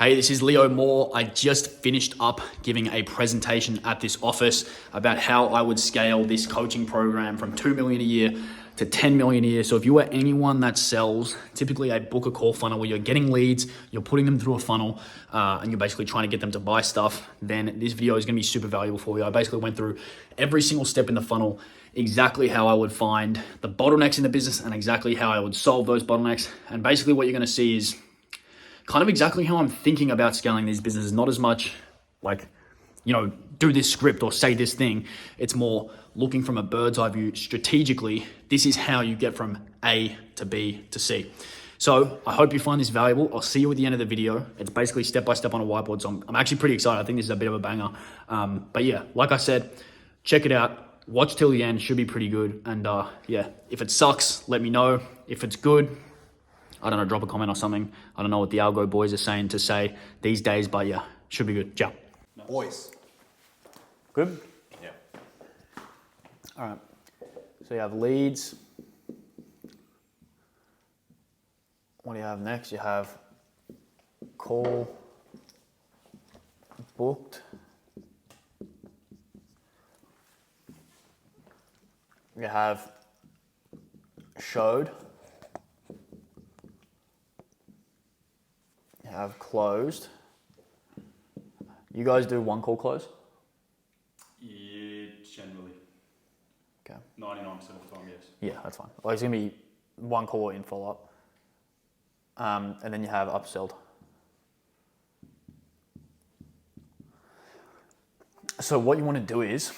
Hey, this is Leo Moore. I just finished up giving a presentation at this office about how I would scale this coaching program from 2 million a year to 10 million a year. So if you are anyone that sells typically a book a call funnel where you're getting leads, you're putting them through a funnel, and you're basically trying to get them to buy stuff, then this video is going to be super valuable for you. I basically went through every single step in the funnel, exactly how I would find the bottlenecks in the business and exactly how I would solve those bottlenecks. And basically what you're going to see is kind of exactly how I'm thinking about scaling these businesses. Not as much like, do this script or say this thing. It's more looking from a bird's eye view strategically. This is how you get from A to B to C. So I hope you find this valuable. I'll see you at the end of the video. It's basically step-by-step on a whiteboard. So I'm actually pretty excited. I think this is a bit of a banger. But yeah, like I said, check it out. Watch till the end. Should be pretty good. And yeah, if it sucks, let me know. If it's good, I don't know, drop a comment or something. I don't know what the algo boys are saying to say these days, but yeah, should be good. Ciao. Boys. Good? Yeah. All right. So you have leads. What do you have next? You have call booked. You have showed. You have closed. You guys do one call close? Yeah, generally. Okay. 99% of the time, yes. Yeah, that's fine. Well, it's going to be one call in follow-up. And then you have upselled. So what you want to do is,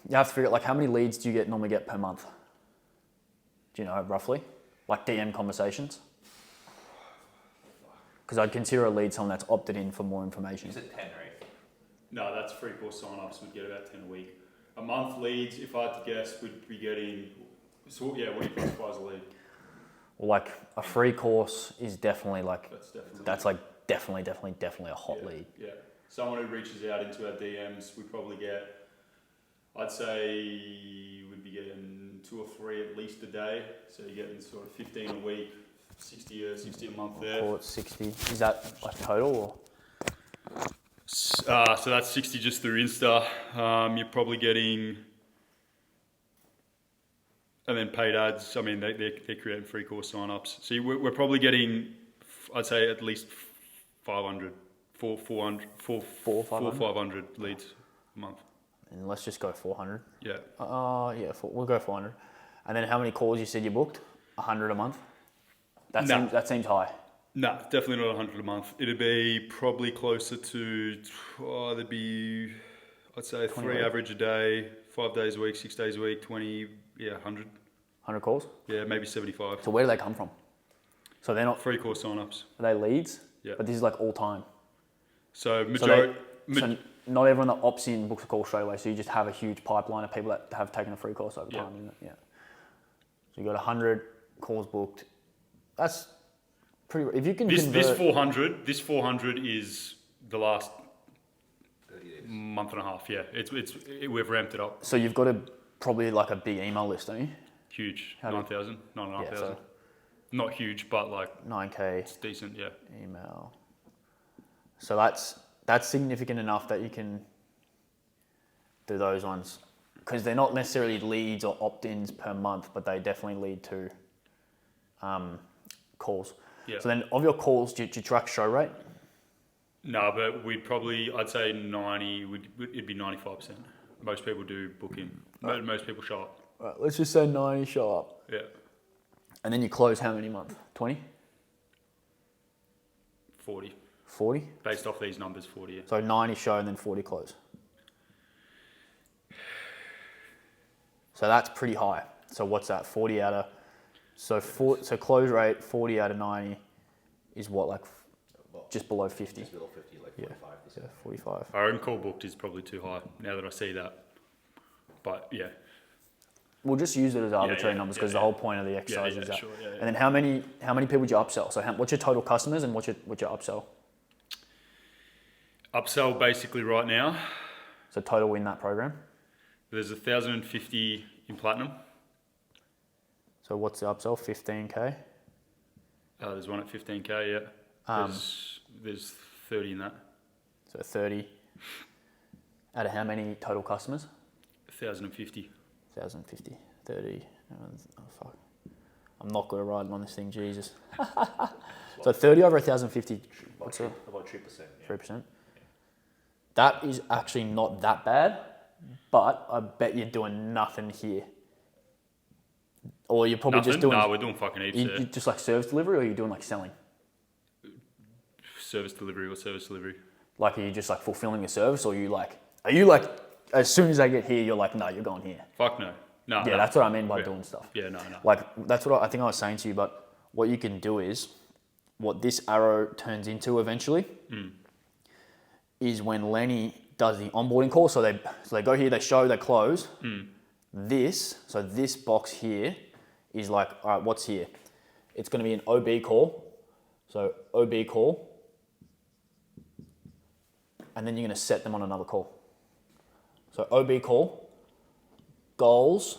you have to figure out, like, how many leads do you normally get per month? Do you know, roughly? Like DM conversations? Because I'd consider a lead someone that's opted in for more information. Is it 10 or 8? No, that's free course sign-ups. We'd get about 10 a week. A month leads, if I had to guess, we'd be getting, so yeah, what do you classify as a lead? Well, like a free course is definitely like, That's definitely a hot lead. Yeah. Someone who reaches out into our DMs, we probably get, I'd say we'd be getting 2 or 3 at least a day. So you're getting sort of 15 a week, 60 a month there. Call it 60. Is that like total or? So that's 60 just through Insta. You're probably getting, and then paid ads. I mean, they're creating free course signups. So we're probably getting, I'd say at least 500 leads a month. And let's just go 400. Yeah. Yeah, we'll go 400. And then how many calls you said you booked? 100 a month? That seems high. No, definitely not 100 a month. It'd be probably closer to, there'd be, I'd say 3 average a day, 5 days a week, 6 days a week, 20, 100. 100 calls? Yeah, maybe 75. So where do they come from? So they're not... Free course signups. Are they leads? Yeah. But this is like all time. So So not everyone that opts in books a call straight away. So you just have a huge pipeline of people that have taken a free course over time. Isn't it? Yeah. So you got 100 calls booked. That's pretty. If you can this 400 is the last month and a half. Yeah, we've ramped it up. So you've got probably like a big email list, don't you? Huge, 9,000, 9,500. So not huge, but like 9K. It's decent, yeah. Email. So that's significant enough that you can do those ones, because they're not necessarily leads or opt-ins per month, but they definitely lead to calls. Yeah. So then of your calls, do you track show rate? No, but I'd say 90, it'd be 95%. Most people do book in. Right. Most people show up. Right, let's just say 90 show up. Yeah. And then you close how many a month? 20? 40. 40? Based off these numbers, 40, yeah. So 90 show and then 40 close. So that's pretty high. So what's that? 40 out of... So close rate, 40 out of 90 is what, like just below 50? Just below 50, like 45. Yeah, 45. Our own call booked is probably too high now that I see that. But yeah. We'll just use it as arbitrary numbers because the whole point of the exercise is that. Sure, And then how many people do you upsell? So what's your total customers and what's your upsell? Upsell basically right now. So total in that program? There's 1,050 in platinum. So what's the upsell? 15K? There's one at 15K, yeah. There's 30 in that. So 30 out of how many total customers? 1,050. 1,050. 30. Oh, fuck. I'm not good at writing on this thing, Jesus. So 30 over 1,050. What's that? About 3%. Yeah. 3%. That is actually not that bad, but I bet you're doing nothing here. Or you're probably Nothing? just doing... No, we're doing fucking heaps there. You just like service delivery, or you're doing like selling? Service delivery or service delivery. Like, are you just like fulfilling a service, or are you like, as soon as I get here, you're like, no, you're going here? Fuck no. No. Yeah, no. that's what I mean by doing stuff. Yeah, no. Like, that's what I think I was saying to you, but what you can do is, what this arrow turns into eventually is when Lenny does the onboarding call. So they go here, they show, they close. So this box here is like, all right, what's here? It's going to be an OB call. So OB call. And then you're going to set them on another call. So OB call, goals,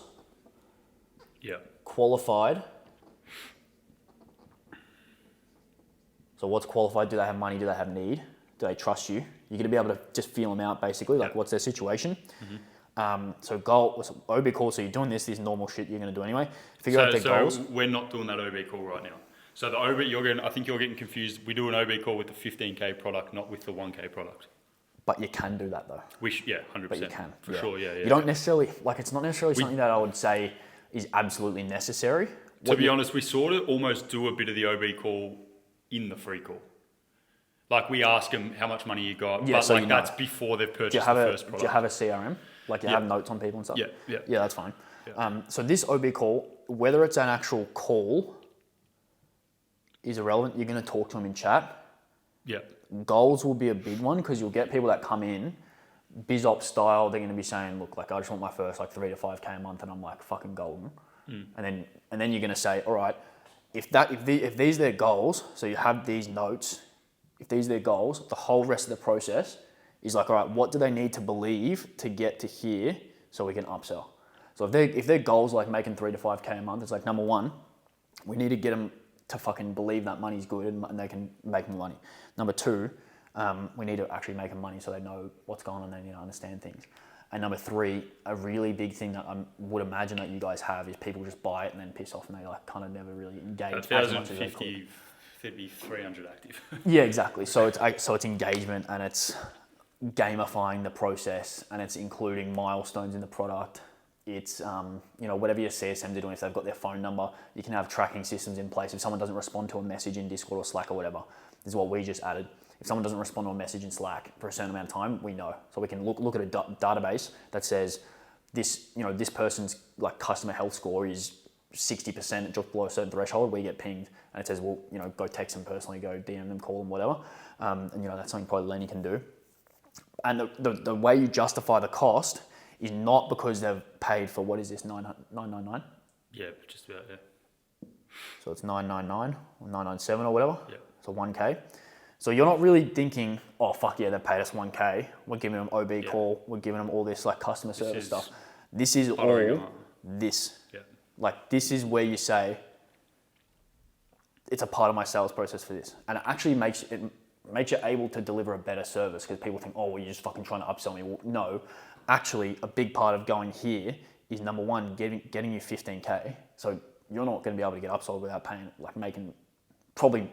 Yeah. qualified. So what's qualified? Do they have money? Do they have need? Do they trust you? You're going to be able to just feel them out basically, like what's their situation. So OB call, so you're doing this normal shit you're going to do anyway. Figure out their goals. So we're not doing that OB call right now. So the OB, I think you're getting confused. We do an OB call with the 15K product, not with the 1K product. But you can do that though. Yeah, 100%. But you can. For sure, yeah. You don't necessarily, like it's not necessarily something that I would say is absolutely necessary. To be honest, we sort of almost do a bit of the OB call in the free call. Like we ask them how much money you got, but so like that's before they've purchased the first product. Do you have a CRM? Like you have notes on people and stuff? Yeah. Yeah, that's fine. Yeah. So this OB call, whether it's an actual call is irrelevant. You're going to talk to them in chat. Yeah. Goals will be a big one because you'll get people that come in, biz ops style, they're going to be saying, look, like I just want my first like 3 to 5K a month, and I'm like fucking golden. And then you're going to say, all right, if these are their goals, so you have these notes, if these are their goals, the whole rest of the process is like, all right, what do they need to believe to get to here so we can upsell? So if their goals like making 3 to 5K a month, it's like, number one, we need to get them to fucking believe that money's good and they can make more money. Number two, we need to actually make them money so they know what's going on and they need to understand things. And number three, a really big thing that I would imagine that you guys have is people just buy it and then piss off and they like kind of never really engage as much as they could. 1,050, there'd be 300 active. Yeah, exactly. So it's engagement and it's gamifying the process and it's including milestones in the product. It's, whatever your CSMs are doing, if they've got their phone number, you can have tracking systems in place. If someone doesn't respond to a message in Discord or Slack or whatever, this is what we just added. If someone doesn't respond to a message in Slack for a certain amount of time, we know. So we can look at a database that says this person's like customer health score is 60%, just below a certain threshold, we get pinged and it says, well, go text them personally, go DM them, call them, whatever. And that's something probably Lenny can do. And the way you justify the cost is not because they've paid for, what is this, $999? Yeah, just about, yeah. So it's $999 or $997 or whatever. Yeah. So $1K. So you're not really thinking, oh fuck yeah, they paid us $1K. We're giving them OB call. We're giving them all this like customer service stuff. This is all this. Yeah. Like this is where you say, it's a part of my sales process for this. And it actually makes you able to deliver a better service because people think, oh, well, you're just fucking trying to upsell me. Well, no, actually a big part of going here is number one, getting you 15K. So you're not going to be able to get upsold without paying, like making probably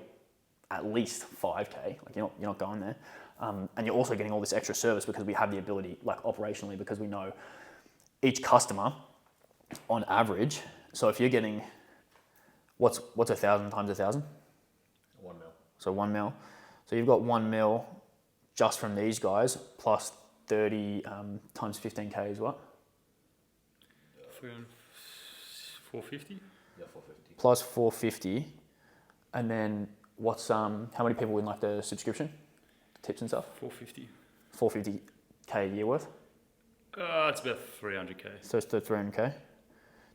at least 5K. Like you're not going there. And you're also getting all this extra service because we have the ability, like operationally, because we know each customer on average. So if you're getting, what's 1,000 times 1,000? 1 mil. So 1 mil. So you've got 1 mil just from these guys plus 30 times 15K is what? 450? Yeah, 450. Plus 450. And then what's, how many people in like the subscription? Tips and stuff? 450. 450K a year worth? It's about 300K. So it's the 300K?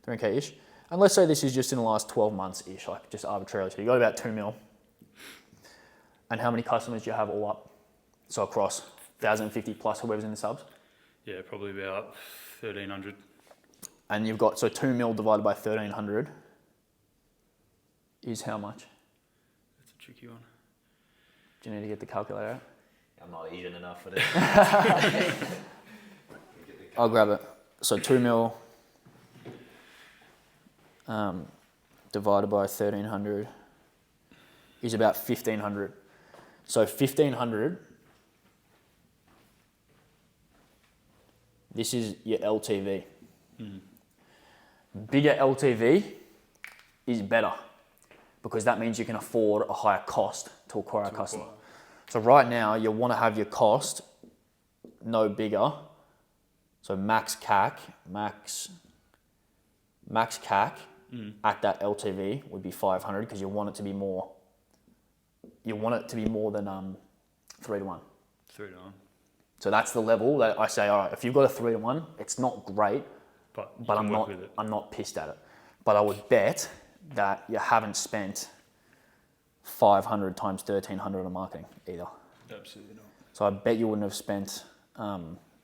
300K-ish. And let's say this is just in the last 12 months-ish, like just arbitrarily. So you got about 2 mil. And how many customers do you have all up? So across 1,050 plus whoever's in the subs? Yeah, probably about 1,300. And you've got, so 2 mil divided by 1,300 is how much? That's a tricky one. Do you need to get the calculator out? I'm not Asian enough for this. I'll grab it. So 2 mil divided by 1,300 is about 1,500. So 1,500, this is your LTV. Bigger LTV is better because that means you can afford a higher cost to acquire a customer. So right now you want to have your cost no bigger. So max CAC at that LTV would be 500 because you want it to be more. You want it to be more than 3-to-1. 3-to-1. So that's the level that I say, all right, if you've got a 3-to-1, it's not great, but I'm not pissed at it. But I would bet that you haven't spent 500 times 1,300 on marketing either. Absolutely not. So I bet you wouldn't have spent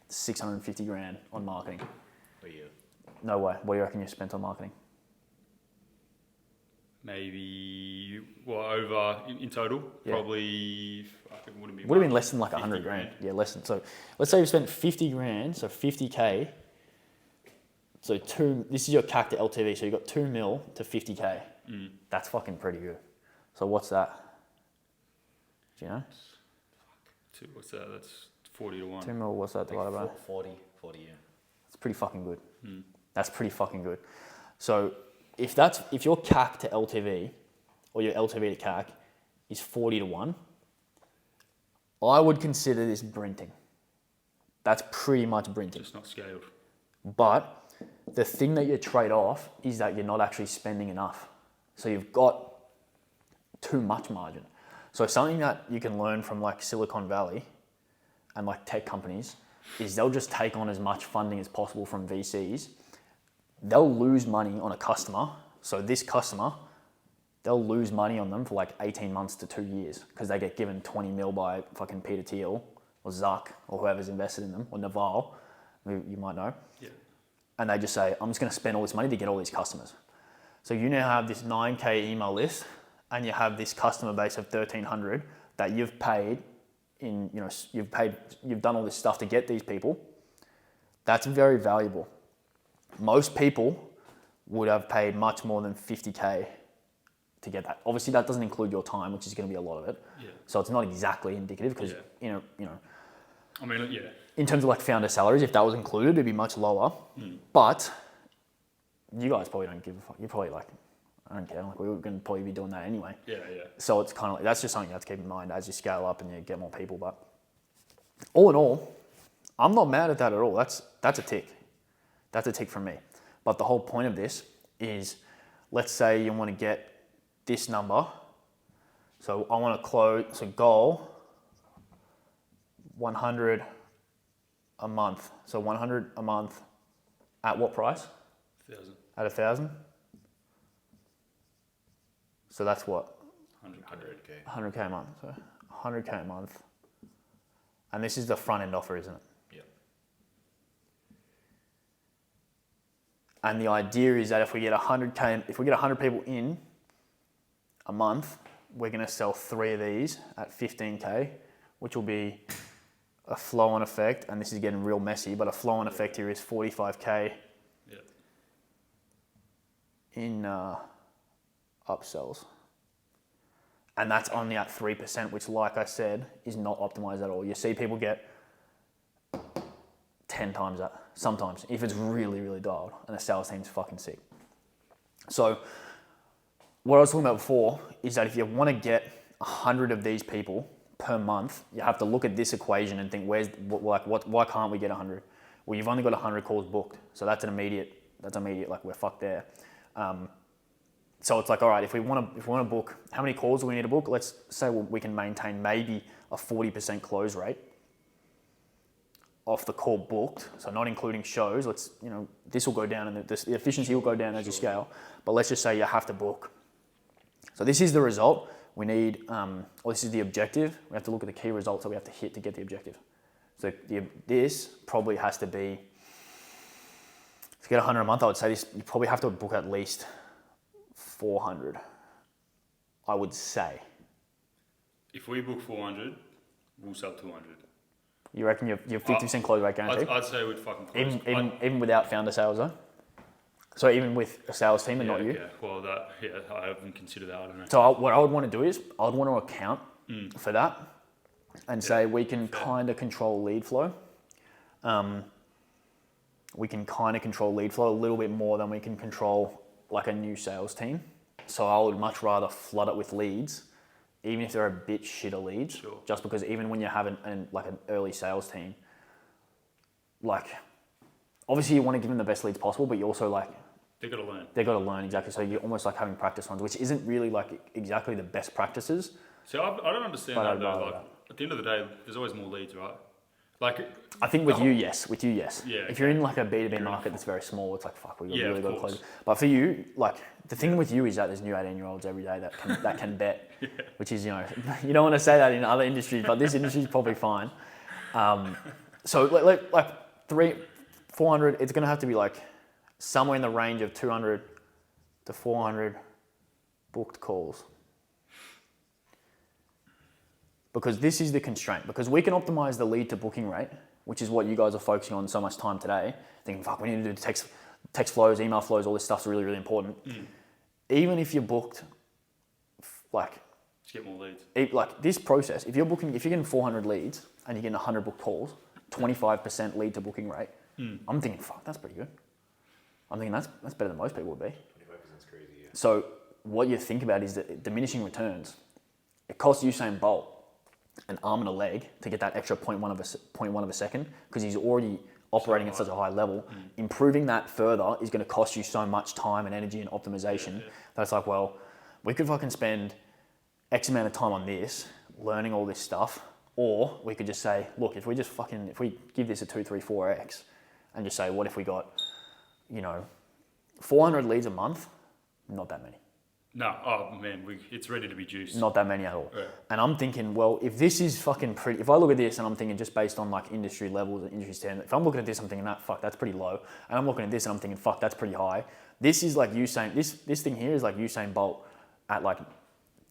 650 grand on marketing. For you. No way. What do you reckon you spent on marketing? Maybe, over in total? Yeah. Probably, it wouldn't be Would have been less than like 100 50 grand. Yeah, less than. So let's say you spent 50 grand, so 50K. So this is your CAC to LTV. So you got 2 mil to 50K. That's fucking pretty good. So what's that? Do you know? What's that? That's 40-to-1. 2 mil, what's that divided by? 40, yeah. That's pretty fucking good. That's pretty fucking good. So if your CAC to LTV or your LTV to CAC is 40-to-1, I would consider this brinting. That's pretty much brinting. Just not scaled. But the thing that you trade off is that you're not actually spending enough. So you've got too much margin. So something that you can learn from like Silicon Valley and like tech companies is they'll just take on as much funding as possible from VCs. They'll lose money on a customer. So this customer, they'll lose money on them for like 18 months to 2 years because they get given 20 mil by fucking Peter Thiel or Zuck or whoever's invested in them or Naval, who you might know. Yeah. And they just say, I'm just going to spend all this money to get all these customers. So you now have this 9K email list and you have this customer base of 1,300 that you've paid you've done all this stuff to get these people. That's very valuable. Most people would have paid much more than 50K to get that. Obviously that doesn't include your time, which is going to be a lot of it. Yeah. So it's not exactly indicative because, I mean, yeah. in terms of like founder salaries, if that was included, it'd be much lower. But you guys probably don't give a fuck. You're probably like, I don't care. Like we were going to probably be doing that anyway. Yeah. So it's kind of like, that's just something you have to keep in mind as you scale up and you get more people. But all in all, I'm not mad at that at all. That's a tick. That's a tick from me. But the whole point of this is, let's say you want to get this number. So I want to close, so goal, 100 a month. So 100 a month at what price? 1,000. At 1,000? So that's what? 100K. 100K a month. So 100K a month. And this is the front end offer, isn't it? Yeah. And the idea is that if we get 100 people in a month, we're going to sell 3 of these at 15K, which will be a flow-on effect. And this is getting real messy, but a flow-on effect here is 45K in upsells. And that's only at 3%, which, like I said, is not optimized at all. You see people get 10 times that sometimes if it's really, really dialed and the sales team's fucking sick. So what I was talking about before is that if you want to get 100 of these people per month, you have to look at this equation and think, why can't we get 100? Well, you've only got 100 calls booked. So that's immediate, like we're fucked there. So it's like, all right, if we want to book, how many calls do we need to book? Let's say we can maintain maybe a 40% close rate off the call booked. So not including shows. This will go down and the efficiency will go down as you scale. But let's just say you have to book. So this is the result. We need, or this is the objective. We have to look at the key results that we have to hit to get the objective. So this probably has to be, to get 100 a month, I would say you probably have to book at least 400, I would say. if we book 400, we'll sell 200. You reckon you're 50% close rate guaranteed? I'd say we'd fucking close. Even without founder sales though? So even with a sales team and not you? Yeah, well, I haven't considered that, I don't know. So what I would want to do is, I would want to account for that and say we can kind of control lead flow. We can kind of control lead flow a little bit more than we can control like a new sales team. So I would much rather flood it with leads, even if they're a bit shitter leads, just because even when you have an early sales team, like obviously you want to give them the best leads possible, but you also like, They've got to learn. They've got to learn, exactly. So you're almost like having practice runs, which isn't really like exactly the best practices. So I don't understand that though. Like at the end of the day, there's always more leads, right? Like I think with you, yes. Yeah. If you're in like a B2B market that's very small, it's like fuck, we really got to close. But for you, like the thing with you is that there's new 18-year-olds every day that can bet, which is, you know, you don't want to say that in other industries, but this industry is probably fine. So like 400, it's gonna have to be like somewhere in the range of 200 to 400 booked calls. Because this is the constraint. Because we can optimize the lead to booking rate, which is what you guys are focusing on so much time today, thinking, fuck, we need to do text flows, email flows, all this stuff's really, really important. Even if you're booked, like... Just get more leads. Like this process, if you're getting 400 leads and you're getting 100 booked calls, 25% lead to booking rate, I'm thinking, fuck, that's pretty good. I'm thinking that's better than most people would be. 25% is crazy, yeah. So what you think about is that diminishing returns. It costs Usain Bolt an arm and a leg to get that extra 0.1 of a second because he's already operating at such a high level. Improving that further is going to cost you so much time and energy and optimization that it's like, well, we could fucking spend X amount of time on this, learning all this stuff, or we could just say, look, if we give this a 2, 3, 4x and just say, what if we got, 400 leads a month? Not that many. No, oh man, it's ready to be juiced. Not that many at all. Yeah. And I'm thinking, well, if this is fucking pretty, if I look at this and I'm thinking just based on like industry levels and industry standard, if I'm looking at this, I'm thinking, fuck, that's pretty low. And I'm looking at this and I'm thinking, fuck, that's pretty high. This is like Usain, this thing here is like Usain Bolt at like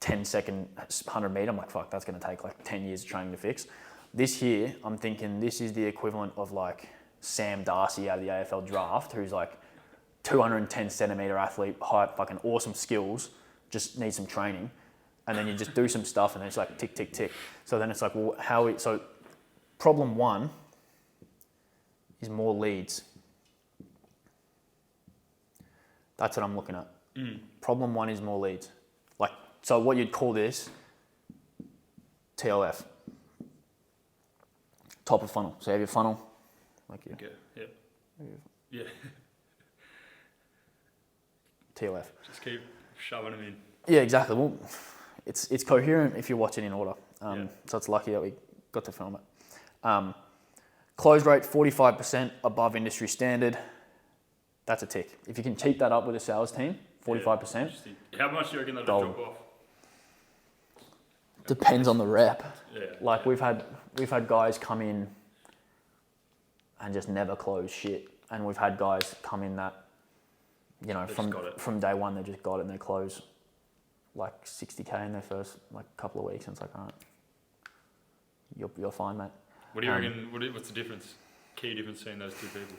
10-second 100 meter. I'm like, fuck, that's going to take like 10 years of training to fix. This here, I'm thinking this is the equivalent of like Sam Darcy out of the AFL draft, who's like 210 centimeter athlete, high, fucking awesome skills, just needs some training. And then you just do some stuff and then it's like tick, tick, tick. So then it's like, well, so problem one is more leads. That's what I'm looking at. Problem one is more leads. Like, so what you'd call this, TLF. Top of funnel. So you have your funnel, like you. Okay, yeah. TLF. Just keep shoving them in. Yeah, exactly. Well, it's coherent if you watch it in order. So it's lucky that we got to film it. Close rate 45% above industry standard. That's a tick. If you can cheat that up with a sales team, 45%. How much do you reckon that'll drop off? Depends on the rep. Yeah. Like we've had guys come in and just never close shit, and we've had guys come in that, from day one they just got it and they close like 60K in their first like couple of weeks, and it's like, all right, you're fine, mate. What do you reckon? What's the difference? Key difference between those two people?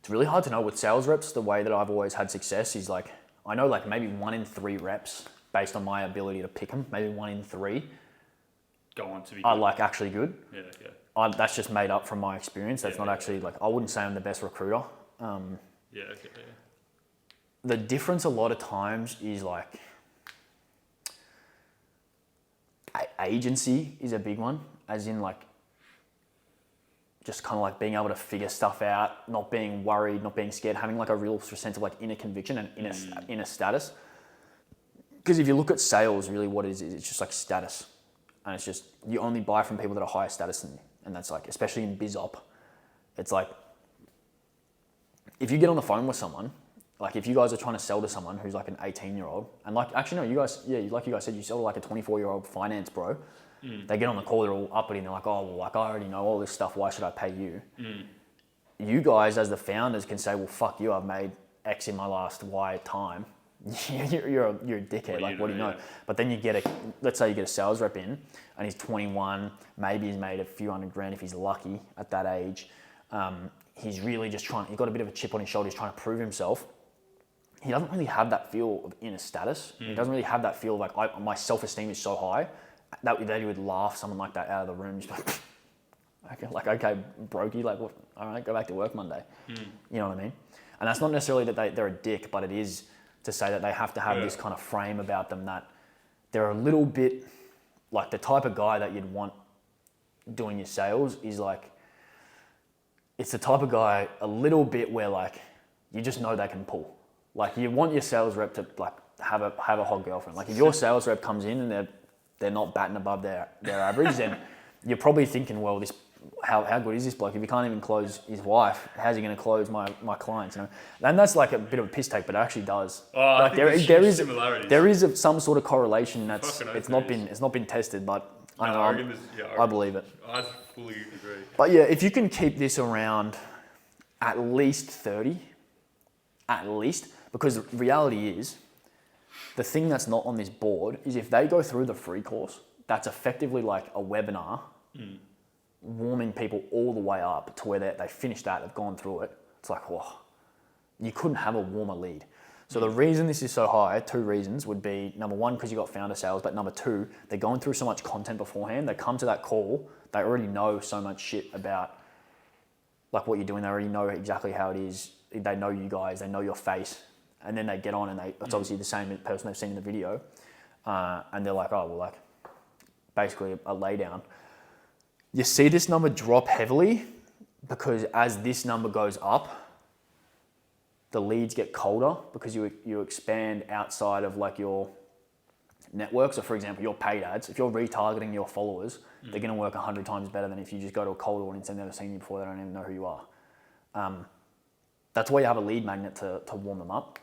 It's really hard to know with sales reps. The way that I've always had success is like, I know like maybe 1 in 3 reps based on my ability to pick them. Maybe 1 in 3 go on to be are like actually good. Yeah. That's just made up from my experience. That's not actually like, I wouldn't say I'm the best recruiter. The difference a lot of times is like agency is a big one, as in like just kind of like being able to figure stuff out, not being worried, not being scared, having like a real sense of like inner conviction and inner status. Because if you look at sales, really what it is it's just like status. And it's just, you only buy from people that are higher status than you. And that's like, especially in biz op, it's like, if you get on the phone with someone, like if you guys are trying to sell to someone who's like an 18-year-old, and like, actually no, you guys, like you guys said, you sell to like a 24-year-old finance bro, they get on the call, they're all uppity and they're like, oh, well, like I already know all this stuff, why should I pay you? You guys as the founders can say, well, fuck you, I've made X in my last Y time, you're a dickhead. Like, what do you know? Yeah. But then let's say you get a sales rep in and he's 21, maybe he's made a few $100,000 if he's lucky at that age. He's really just he's got a bit of a chip on his shoulder, he's trying to prove himself. He doesn't really have that feel of inner status. He doesn't really have that feel like my self-esteem is so high that he would laugh someone like that out of the room. Just okay, brokey, like, all right, go back to work Monday. You know what I mean? And that's not necessarily that they're a dick, but it is to say that they have to have this kind of frame about them that they're a little bit like the type of guy that you'd want doing your sales is like, it's the type of guy a little bit where like, you just know they can pull. Like you want your sales rep to like have a hot girlfriend. Like if your sales rep comes in and they're not batting above their average, then you're probably thinking, well, how good is this bloke? If he can't even close his wife, how's he going to close my clients? You know, and that's like a bit of a piss take, but it actually does. Like there is some sort of correlation that's it's not been tested, but I believe it. I fully agree. But yeah, if you can keep this around at least 30, because the reality is, the thing that's not on this board is if they go through the free course, that's effectively like a webinar, warming people all the way up to where they finish that, they've gone through it. It's like, whoa, you couldn't have a warmer lead. So the reason this is so high, 2 reasons would be, number one, because you got founder sales, but number 2, they're going through so much content beforehand. They come to that call, they already know so much shit about like what you're doing. They already know exactly how it is. They know you guys, they know your face. And then they get on and it's obviously the same person they've seen in the video. And they're like, oh, well, like basically a lay down. You see this number drop heavily because as this number goes up, the leads get colder because you expand outside of like your network. So for example, your paid ads, if you're retargeting your followers, they're going to work 100 times better than if you just go to a cold audience and they've never seen you before, they don't even know who you are. That's why you have a lead magnet to warm them up.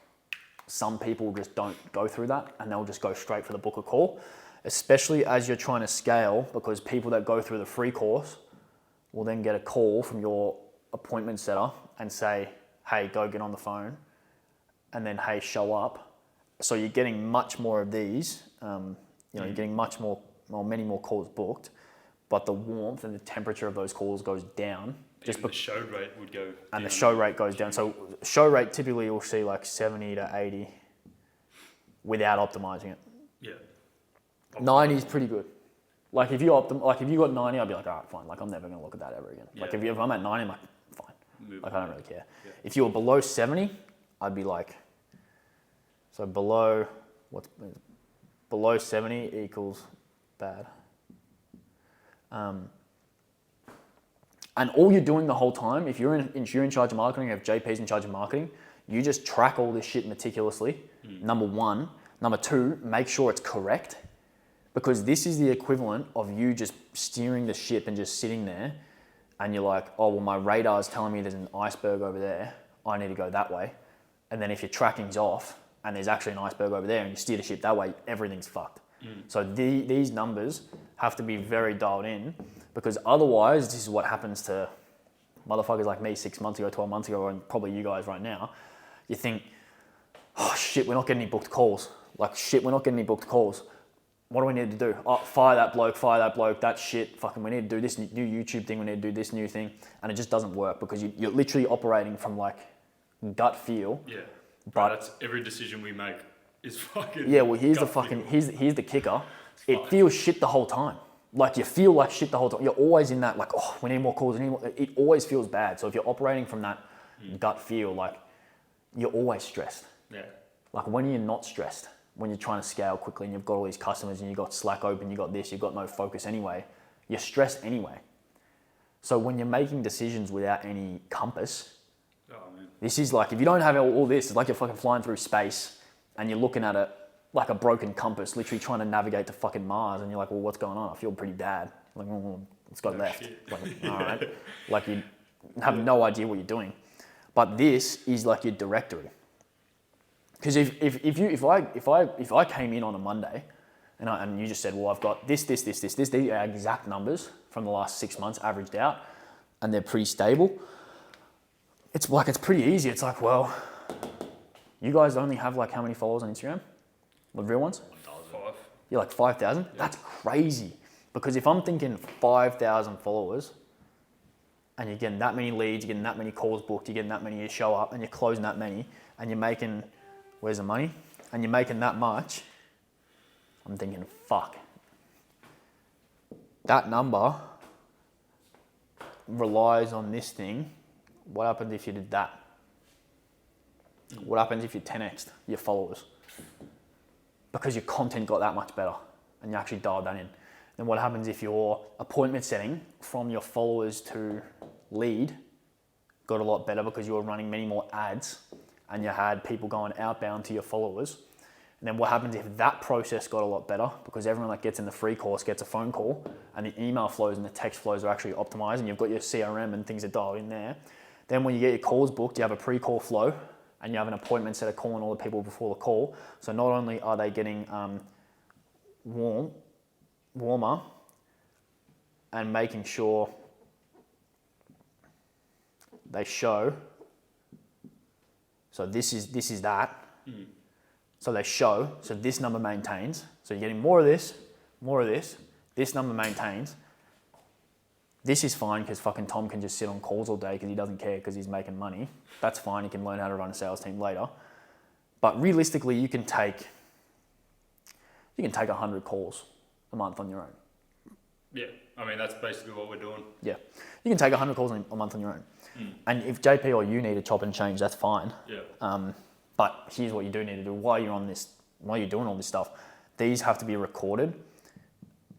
Some people just don't go through that and they'll just go straight for the book a call, especially as you're trying to scale, because people that go through the free course will then get a call from your appointment setter and say, hey, go get on the phone, and then, hey, show up. So you're getting much more of these, you're getting many more calls booked, but the warmth and the temperature of those calls goes down. The show rate would go down. And the show rate goes down. So show rate, typically you'll see like 70 to 80 without optimizing it. Yeah. 90 is pretty good. Like if you got 90, I'd be like, all right, fine. Like I'm never going to look at that ever again. Like if I'm at 90, I'm like, fine. Like I don't really care. Yeah. If you were below 70, I'd be like, so below 70 equals bad. And all you're doing the whole time, if you're in charge of marketing, you have JP's in charge of marketing, you just track all this shit meticulously. Number one. Number 2, make sure it's correct. Because this is the equivalent of you just steering the ship and just sitting there and you're like, oh, well, my radar's telling me there's an iceberg over there. I need to go that way. And then if your tracking's off and there's actually an iceberg over there and you steer the ship that way, everything's fucked. So these numbers have to be very dialed in, because otherwise this is what happens to motherfuckers like me 6 months ago, 12 months ago, and probably you guys right now. You think, oh shit, we're not getting any booked calls. Like shit, we're not getting any booked calls. What do we need to do? Oh, fire that bloke, that shit. Fucking, we need to do this new YouTube thing, we need to do this new thing. And it just doesn't work because you're literally operating from like gut feel. Yeah, but that's every decision we make is fucking. Yeah, well here's the kicker. It feels shit the whole time. Like you feel like shit the whole time. You're always in that like, oh, we need more calls. It always feels bad. So if you're operating from that gut feel, like you're always stressed. Yeah. Like when you're not stressed, when you're trying to scale quickly and you've got all these customers and you've got Slack open, you've got this, you've got no focus anyway, you're stressed anyway. So when you're making decisions without any compass, this is like, if you don't have all this, it's like you're fucking flying through space and you're looking at it like a broken compass, literally trying to navigate to fucking Mars, and you're like, well, what's going on? I feel pretty bad. Like, let's go left. Like, all right. Like you have no idea what you're doing. But this is like your directory. Because if I came in on a Monday and you just said, well, I've got this, these are exact numbers from the last 6 months averaged out, and they're pretty stable. It's like, it's pretty easy. It's like, well, You guys only have like how many followers on Instagram? The real ones? 1,000. You're like 5,000? Yeah. That's crazy. Because if I'm thinking 5,000 followers and you're getting that many leads, you're getting that many calls booked, you're getting that many you show up and you're closing that many and you're making, where's the money? And you're making that much, I'm thinking, fuck. That number relies on this thing. What happens if you did that? What happens if you 10x'd your followers? Because your content got that much better and you actually dialed that in. Then what happens if your appointment setting from your followers to lead got a lot better because you were running many more ads and you had people going outbound to your followers? And then what happens if that process got a lot better because everyone that gets in the free course gets a phone call and the email flows and the text flows are actually optimized and you've got your CRM and things are dialed in there. Then when you get your calls booked, you have a pre-call flow and you have an appointment set of calling all the people before the call. So not only are they getting warmer and making sure they show. So this is that. So they show. So this number maintains. So you're getting more of this. This number maintains. This is fine because fucking Tom can just sit on calls all day because he doesn't care because he's making money. That's fine. He can learn how to run a sales team later. But realistically, you can take 100 calls a month on your own. Yeah, I mean, that's basically what we're doing. Yeah, you can take 100 calls a month on your own. And if JP or you need to chop and change, that's fine. Yeah. But here's what you do need to do while you're doing all this stuff. These have to be recorded,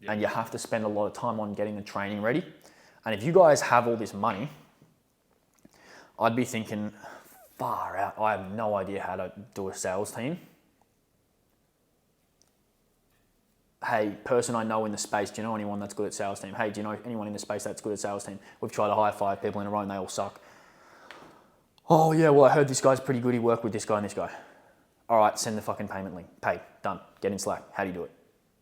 and you have to spend a lot of time on getting the training ready. And if you guys have all this money, I'd be thinking, far out, I have no idea how to do a sales team. Hey, person I know in the space, do you know anyone that's good at sales team? Hey, do you know anyone in the space that's good at sales team? We've tried to hire 5 people in a row and they all suck. Oh yeah, well I heard this guy's pretty good, he worked with this guy and this guy. All right, send the fucking payment link. Pay, done, get in Slack. How do you do it?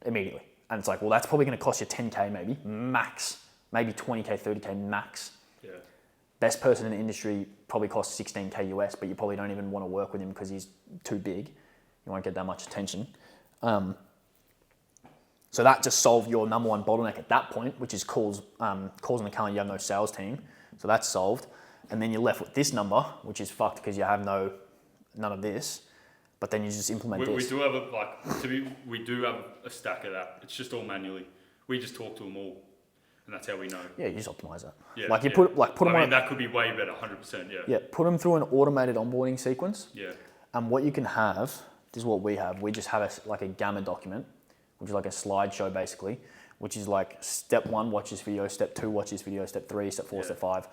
Immediately. And it's like, well that's probably gonna cost you 10K maybe, max. Maybe 20K, 30K max. Yeah. Best person in the industry probably costs 16K US, but you probably don't even want to work with him because he's too big. You won't get that much attention. So that just solved your number one bottleneck at that point, which is calls on the calendar. You have no sales team, so that's solved. And then you're left with this number, which is fucked because you have none of this. But then you just implement this. We do have a stack of that. It's just all manually. We just talk to them all, and that's how we know. Yeah, you just optimize that. Yeah, put them on. That could be way better, 100%. Yeah. Yeah, put them through an automated onboarding sequence. Yeah. And what you can have, this is what we have. We just have a Gamma document, which is like a slideshow basically, which is like step 1, watch this video, step 2, watch this video, step 3, step 4, step 5,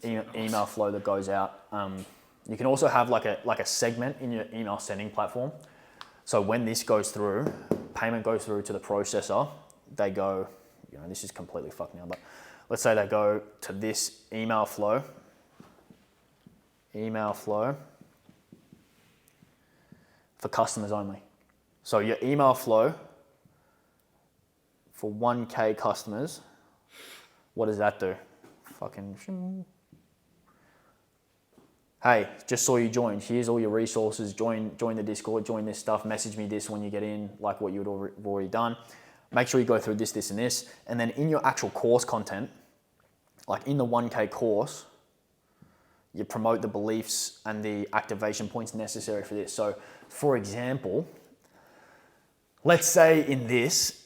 email flow that goes out. You can also have like a segment in your email sending platform. So when this goes through, payment goes through to the processor, they go, this is completely fucked now, but let's say they go to this email flow for customers only. So your email flow for 1K customers, what does that do? Fucking, hey, just saw you joined. Here's all your resources. Join the Discord, join this stuff. Message me this when you get in, like what you'd already done. Make sure you go through this, this, and this. And then in your actual course content, like in the 1K course, you promote the beliefs and the activation points necessary for this. So, for example, let's say in this,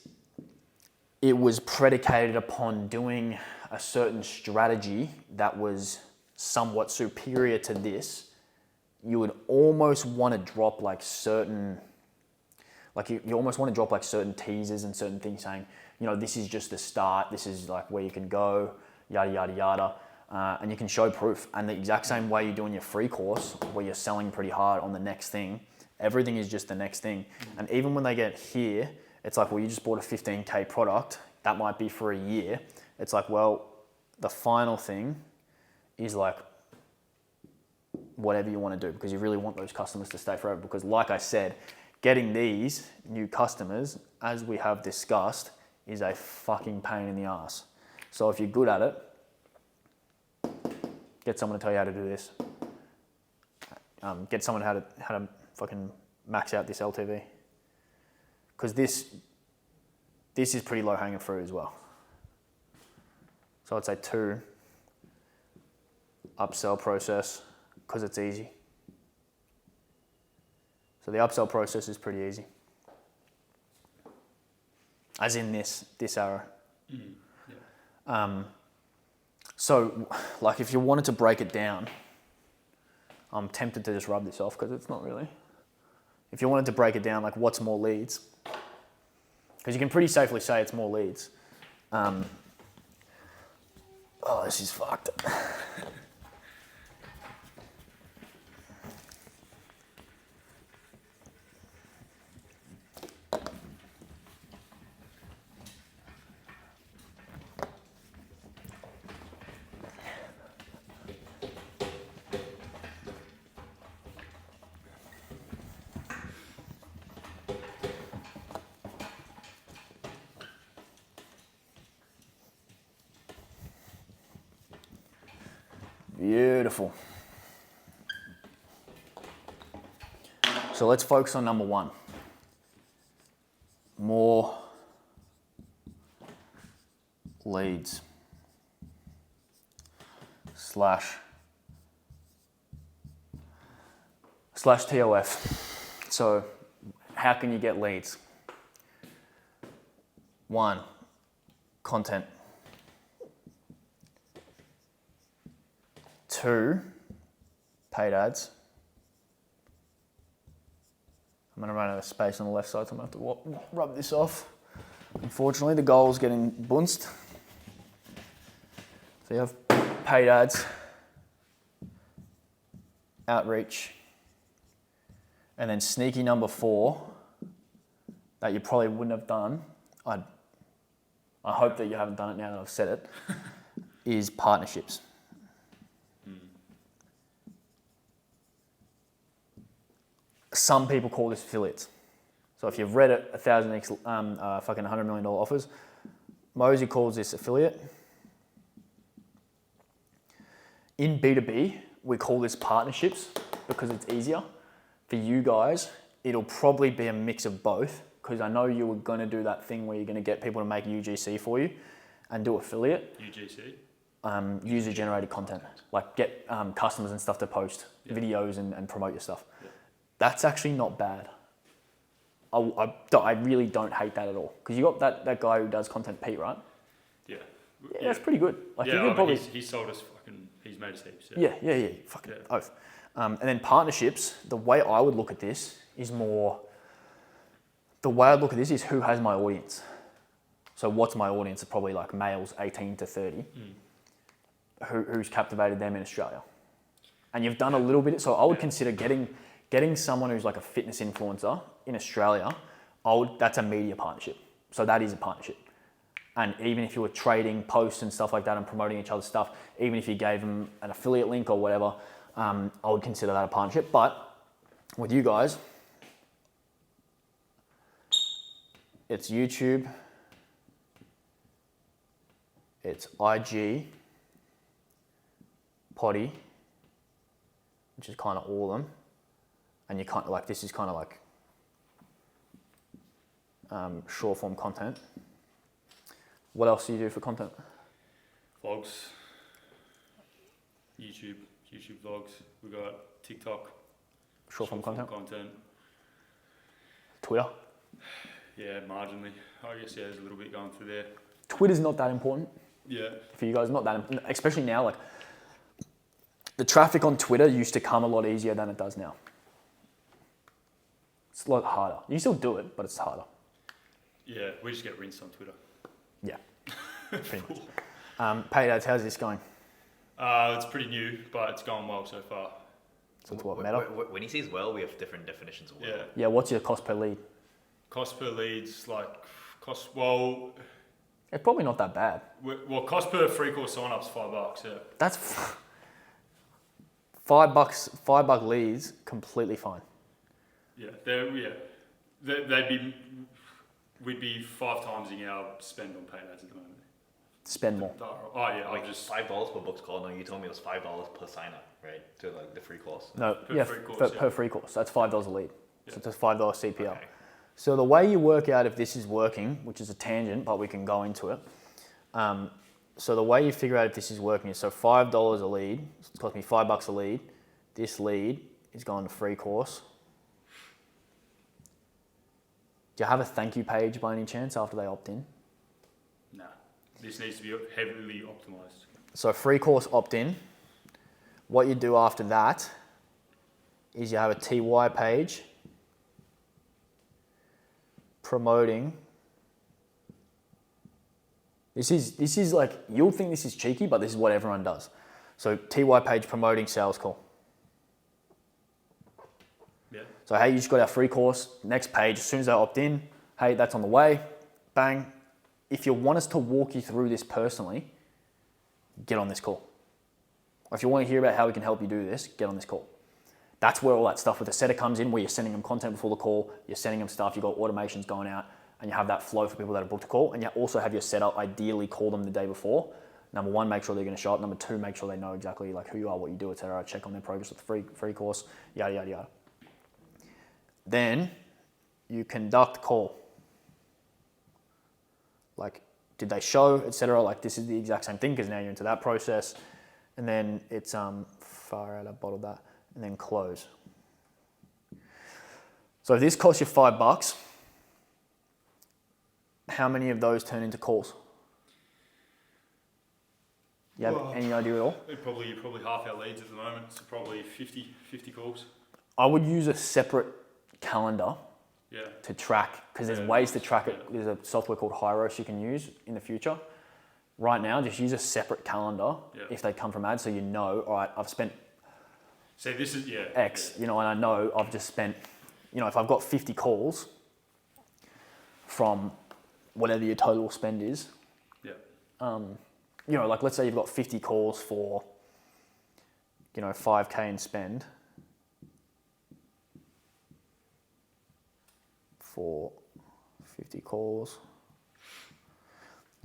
it was predicated upon doing a certain strategy that was somewhat superior to this. You would almost want to drop like certain, you almost want to drop like certain teasers and certain things saying, this is just the start. This is like where you can go, yada, yada, yada. And you can show proof. And the exact same way you do in your free course where you're selling pretty hard on the next thing, everything is just the next thing. And even when they get here, it's like, well, you just bought a 15K product. That might be for a year. It's like, well, the final thing is like whatever you want to do because you really want those customers to stay forever. Because like I said, getting these new customers, as we have discussed, is a fucking pain in the ass. So if you're good at it, get someone to tell you how to do this. get someone how to fucking max out this LTV. Because this is pretty low hanging fruit as well. So I'd say 2, upsell process, because it's easy. So the upsell process is pretty easy. As in this arrow. So like if you wanted to break it down, I'm tempted to just rub this off because it's not really. If you wanted to break it down, like what's more leads? Because you can pretty safely say it's more leads. Oh, this is fucked. Beautiful. So let's focus on number 1. More leads slash TOF. So how can you get leads? 1, content. 2, paid ads. I'm going to run out of space on the left side, so I'm going to have to rub this off. Unfortunately, the goal's getting bunched. So you have paid ads, outreach, and then sneaky number 4 that you probably wouldn't have done. I hope that you haven't done it now that I've said it, is partnerships. Some people call this affiliates. So if you've read it, 1,000x fucking $100 million offers, Mosey calls this affiliate. In B2B, we call this partnerships because it's easier. For you guys, it'll probably be a mix of both because I know you were going to do that thing where you're going to get people to make UGC for you and do affiliate. UGC? User-generated content. Like get customers and stuff to post videos and promote your stuff. Yeah. That's actually not bad. I really don't hate that at all. Because you got that guy who does content, Pete, right? Yeah. Yeah, that's pretty good. Like yeah, probably... he sold us fucking, he's made us heaps. Yeah, fucking oath. And then partnerships, the way I would look at this is more, who has my audience? So what's my audience? It's probably like males 18 to 30. Who's captivated them in Australia? And you've done a little bit, so I would consider getting someone who's like a fitness influencer in Australia, that's a media partnership. So that is a partnership. And even if you were trading posts and stuff like that and promoting each other's stuff, even if you gave them an affiliate link or whatever, I would consider that a partnership. But with you guys, it's YouTube, it's IG, Potty, which is kind of all of them. And you kind of like, this is kind of like short form content. What else do you do for content? Vlogs, YouTube vlogs. We got TikTok. Short form content. Twitter. Yeah, marginally. I guess there's a little bit going through there. Twitter's not that important. Yeah. For you guys, not that, especially now. Like the traffic on Twitter used to come a lot easier than it does now. It's a lot harder. You still do it, but it's harder. Yeah, we just get rinsed on Twitter. Yeah, pretty much. Paid ads, how's this going? It's pretty new, but it's going well so far. So it's what, Meta? When he says well, we have different definitions of well. Yeah. Yeah, what's your cost per lead? Cost per lead's it's probably not that bad. Well, cost per free course sign-up's $5, yeah. That's $5 leads, completely fine. Yeah, we'd be 5 times our spend on paid ads at the moment. spend more. Oh yeah, I'll Like just $5 per booked call. No, you told me it was $5 per sign up, right? To like the free course. No, Per free course, per free course. That's $5 a lead. Yeah. So it's a $5 CPL. Okay. So the way you work out if this is working, which is a tangent, but we can go into it. So the way you figure out if this is working is, so $5 a lead, it's cost me $5 a lead. This lead is going to free course. Do you have a thank you page by any chance after they opt in? nah. This needs to be heavily optimized. So free course opt in. What you do after that is you have a TY page promoting. This is like, you'll think this is cheeky, but this is what everyone does. So TY page promoting sales call. Yeah. So hey, you just got our free course. Next page, as soon as they opt in, hey, that's on the way. Bang. If you want us to walk you through this personally, get on this call. Or if you want to hear about how we can help you do this, get on this call. That's where all that stuff with the setter comes in, where you're sending them content before the call, you're sending them stuff, you've got automations going out, and you have that flow for people that have booked a call, and you also have your setup ideally call them the day before. Number one, make sure they're going to show up. Number two, make sure they know exactly like who you are, what you do, etc. Check on their progress with the free course, yada, yada, yada. Then you conduct call. Like, did they show, etc. Like, this is the exact same thing because now you're into that process. And then it's far out, I bottled that, and then close. So if this costs you $5, how many of those turn into calls? You have any idea at all? Probably half our leads at the moment, so probably 50 calls. I would use a separate calendar Yeah. to track, because there's ways to track it. There's a software called Hyros you can use in the future. Right now, just use a separate calendar if they come from ads, so you know, all right, I've spent So this is, X, you know, and I know I've just spent, you know, if I've got 50 calls from whatever your total spend is, Yeah. you know, like let's say you've got 50 calls for, you know, 5K in spend for 50 calls.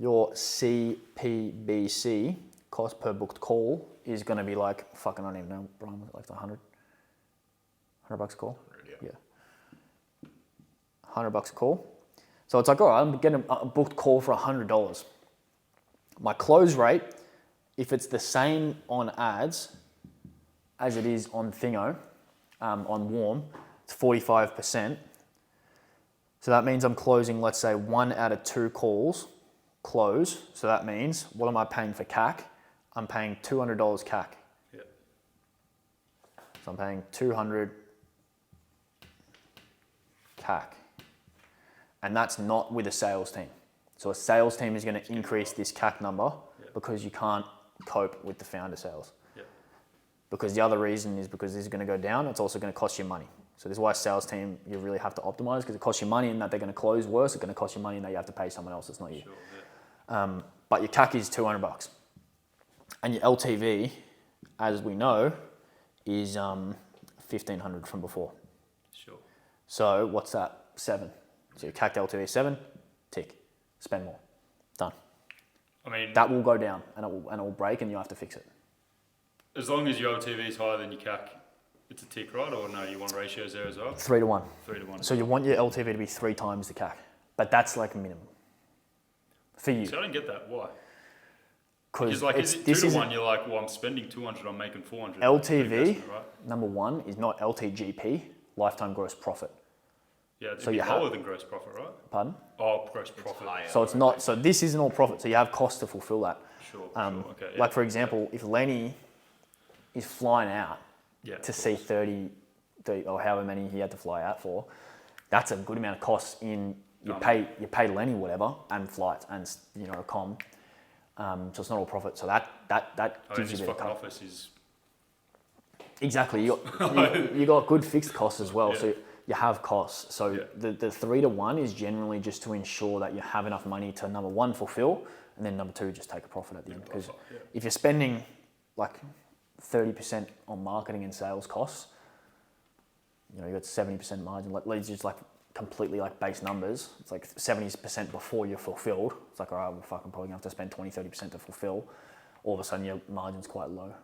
Your CPBC, cost per booked call, is going to be like, fucking, I don't even know, Brian, was it like $100 a call? Yeah. $100 a call. So it's like, all right, I'm getting a booked call for $100. My close rate, if it's the same on ads as it is on Thingo, on Warm, it's 45%. So that means I'm closing, let's say, 1 out of 2 calls close. So that means, what am I paying for CAC? I'm paying $200 CAC. Yeah. So I'm paying 200 CAC. And that's not with a sales team. So a sales team is going to increase this CAC number because you can't cope with the founder sales. Yeah. Because the other reason is because this is going to go down, it's also going to cost you money. So this is why a sales team, you really have to optimize, because it costs you money in that they're going to close worse. It's going to cost you money in that you have to pay someone else. It's not you. Sure, But your CAC is $200. And your LTV, as we know, is 1,500 from before. Sure. So what's that? 7. So your CAC to LTV is 7, tick, spend more, done. I mean, That will go down and it will break and you'll have to fix it. as long as your LTV is higher than your CAC, it's a tick, right? Or no, you want ratios there as well? 3 to 1. 3 to 1. So you want your LTV to be 3 times the CAC, but that's like a minimum for you. So I don't get that. Why? Because Because like, is it 2 to 1? You're like, well, I'm spending 200, I'm making 400. LTV, right? number 1, is not LTGP, lifetime gross profit. Yeah, it'd So be you lower than gross profit, right? Pardon? Oh, gross profit. higher. So it's not. So this isn't all profit. So you have costs to fulfill that. Sure, okay. Yeah. Like for example, if Lenny is flying out Yeah, to of see course. 30 or however many he had to fly out for, that's a good amount of costs in you pay Lenny whatever and flights and you know com. So it's not all profit. So that gives you his a bit of fucking cover. office is... Exactly. You got good fixed costs as well. Yeah. So you have costs. So Yeah. the 3 to 1 is generally just to ensure that you have enough money to, number 1, fulfill, and then number 2, just take a profit at the end. Because if you're spending like 30% on marketing and sales costs, you know, you got 70% margin. Let's just like completely like base numbers. It's like 70% before you're fulfilled. It's like, all right, we're fucking probably gonna have to spend 20-30% to fulfill. All of a sudden your margin's quite low.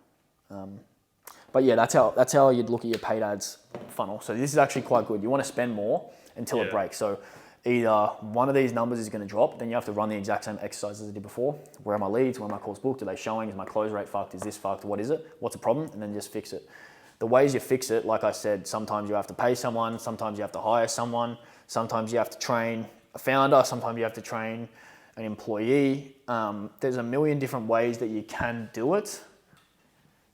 But yeah, that's how you'd look at your paid ads funnel. So this is actually quite good. You want to spend more until it breaks. So either one of these numbers is going to drop, then you have to run the exact same exercise as I did before. Where are my leads? Where are my calls booked? Are they showing? Is my close rate fucked? Is this fucked? What is it? What's the problem? And then just fix it. The ways you fix it, like I said, sometimes you have to pay someone, sometimes you have to hire someone, sometimes you have to train a founder, sometimes you have to train an employee. There's a million different ways that you can do it.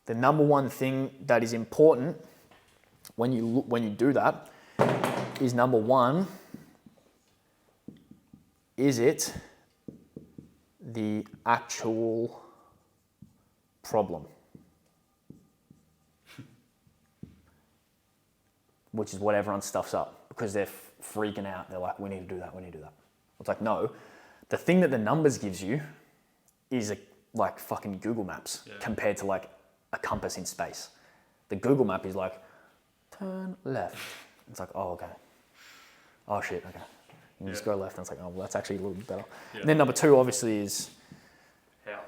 The number one thing that is important when you do that is, number one, is it the actual problem? Which is what everyone stuffs up because they're freaking out. They're like, we need to do that, we need to do that. It's like, no, the thing that the numbers gives you is like fucking Google Maps compared to like a compass in space. The Google map is like, turn left. It's like, oh, okay. Oh shit, okay. You just go left and it's like, oh, well, that's actually a little bit better. Yeah. And then number two, obviously, is how?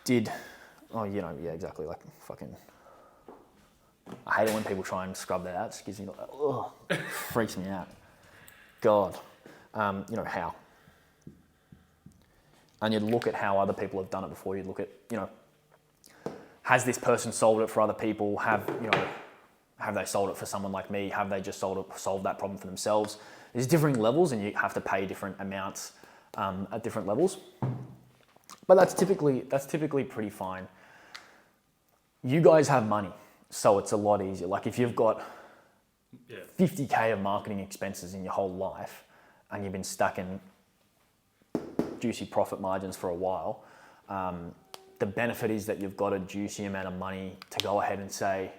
Exactly. Like fucking, I hate it when people try and scrub that out. It just gives me like, ugh, freaks me out. God. How. And you'd look at how other people have done it before. You'd look at, has this person solved it for other people? Have they sold it for someone like me? Have they just solved that problem for themselves? There's differing levels and you have to pay different amounts at different levels. But that's typically pretty fine. You guys have money, so it's a lot easier. Like if you've got 50K of marketing expenses in your whole life and you've been stacking juicy profit margins for a while, the benefit is that you've got a juicy amount of money to go ahead and say,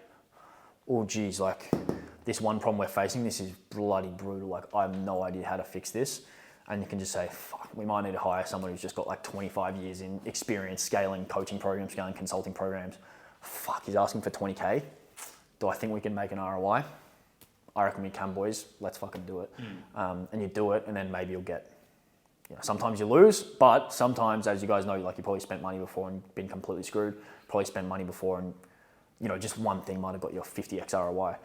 oh geez, like this one problem we're facing, this is bloody brutal. Like I have no idea how to fix this. And you can just say, fuck, we might need to hire someone who's just got like 25 years in experience scaling coaching programs, scaling consulting programs. Fuck, he's asking for 20K. Do I think we can make an ROI? I reckon we can, boys. Let's fucking do it. And you do it, and then maybe you'll get, sometimes you lose, but sometimes, as you guys know, like you probably spent money before and been completely screwed. Probably spent money before and, just one thing might have got your 50x ROI.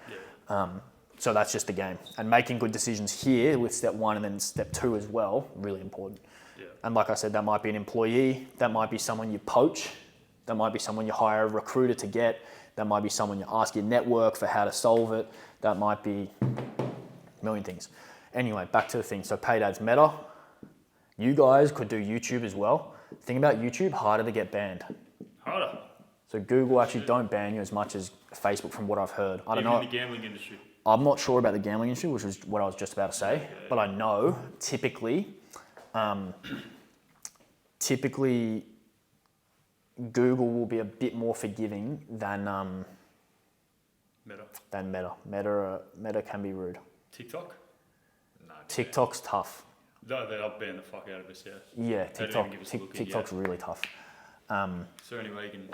So that's just the game. And making good decisions here with step one and then step two as well, really important. And like I said, that might be an employee, that might be someone you poach, that might be someone you hire a recruiter to get, that might be someone you ask your network for how to solve it, that might be a million things. Anyway, back to the thing. So paid ads, Meta. You guys could do YouTube as well. Thing about YouTube, harder to get banned. Harder? So Google actually don't ban you as much as Facebook from what I've heard. I don't know. Even in the gambling industry? I'm not sure about the gambling industry, which is what I was just about to say. But I know typically Google will be a bit more forgiving than Meta. Meta can be rude. TikTok? No. TikTok's tough. No, they'll ban the fuck out of us, Yeah, TikTok's really tough. So anyway, you can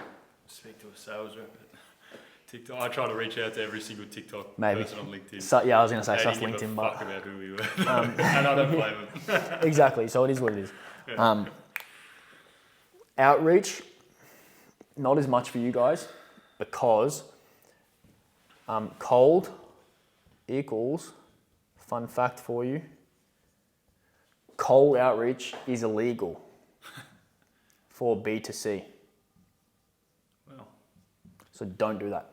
speak to a sales rep at TikTok. I try to reach out to every single TikTok person on LinkedIn. So, I was going to say, so that's LinkedIn, LinkedIn, but fuck about who we were. And I don't blame them. Exactly. So it is what it is. Outreach, not as much for you guys because cold equals, fun fact for you, cold outreach is illegal for B2C. Wow. So don't do that.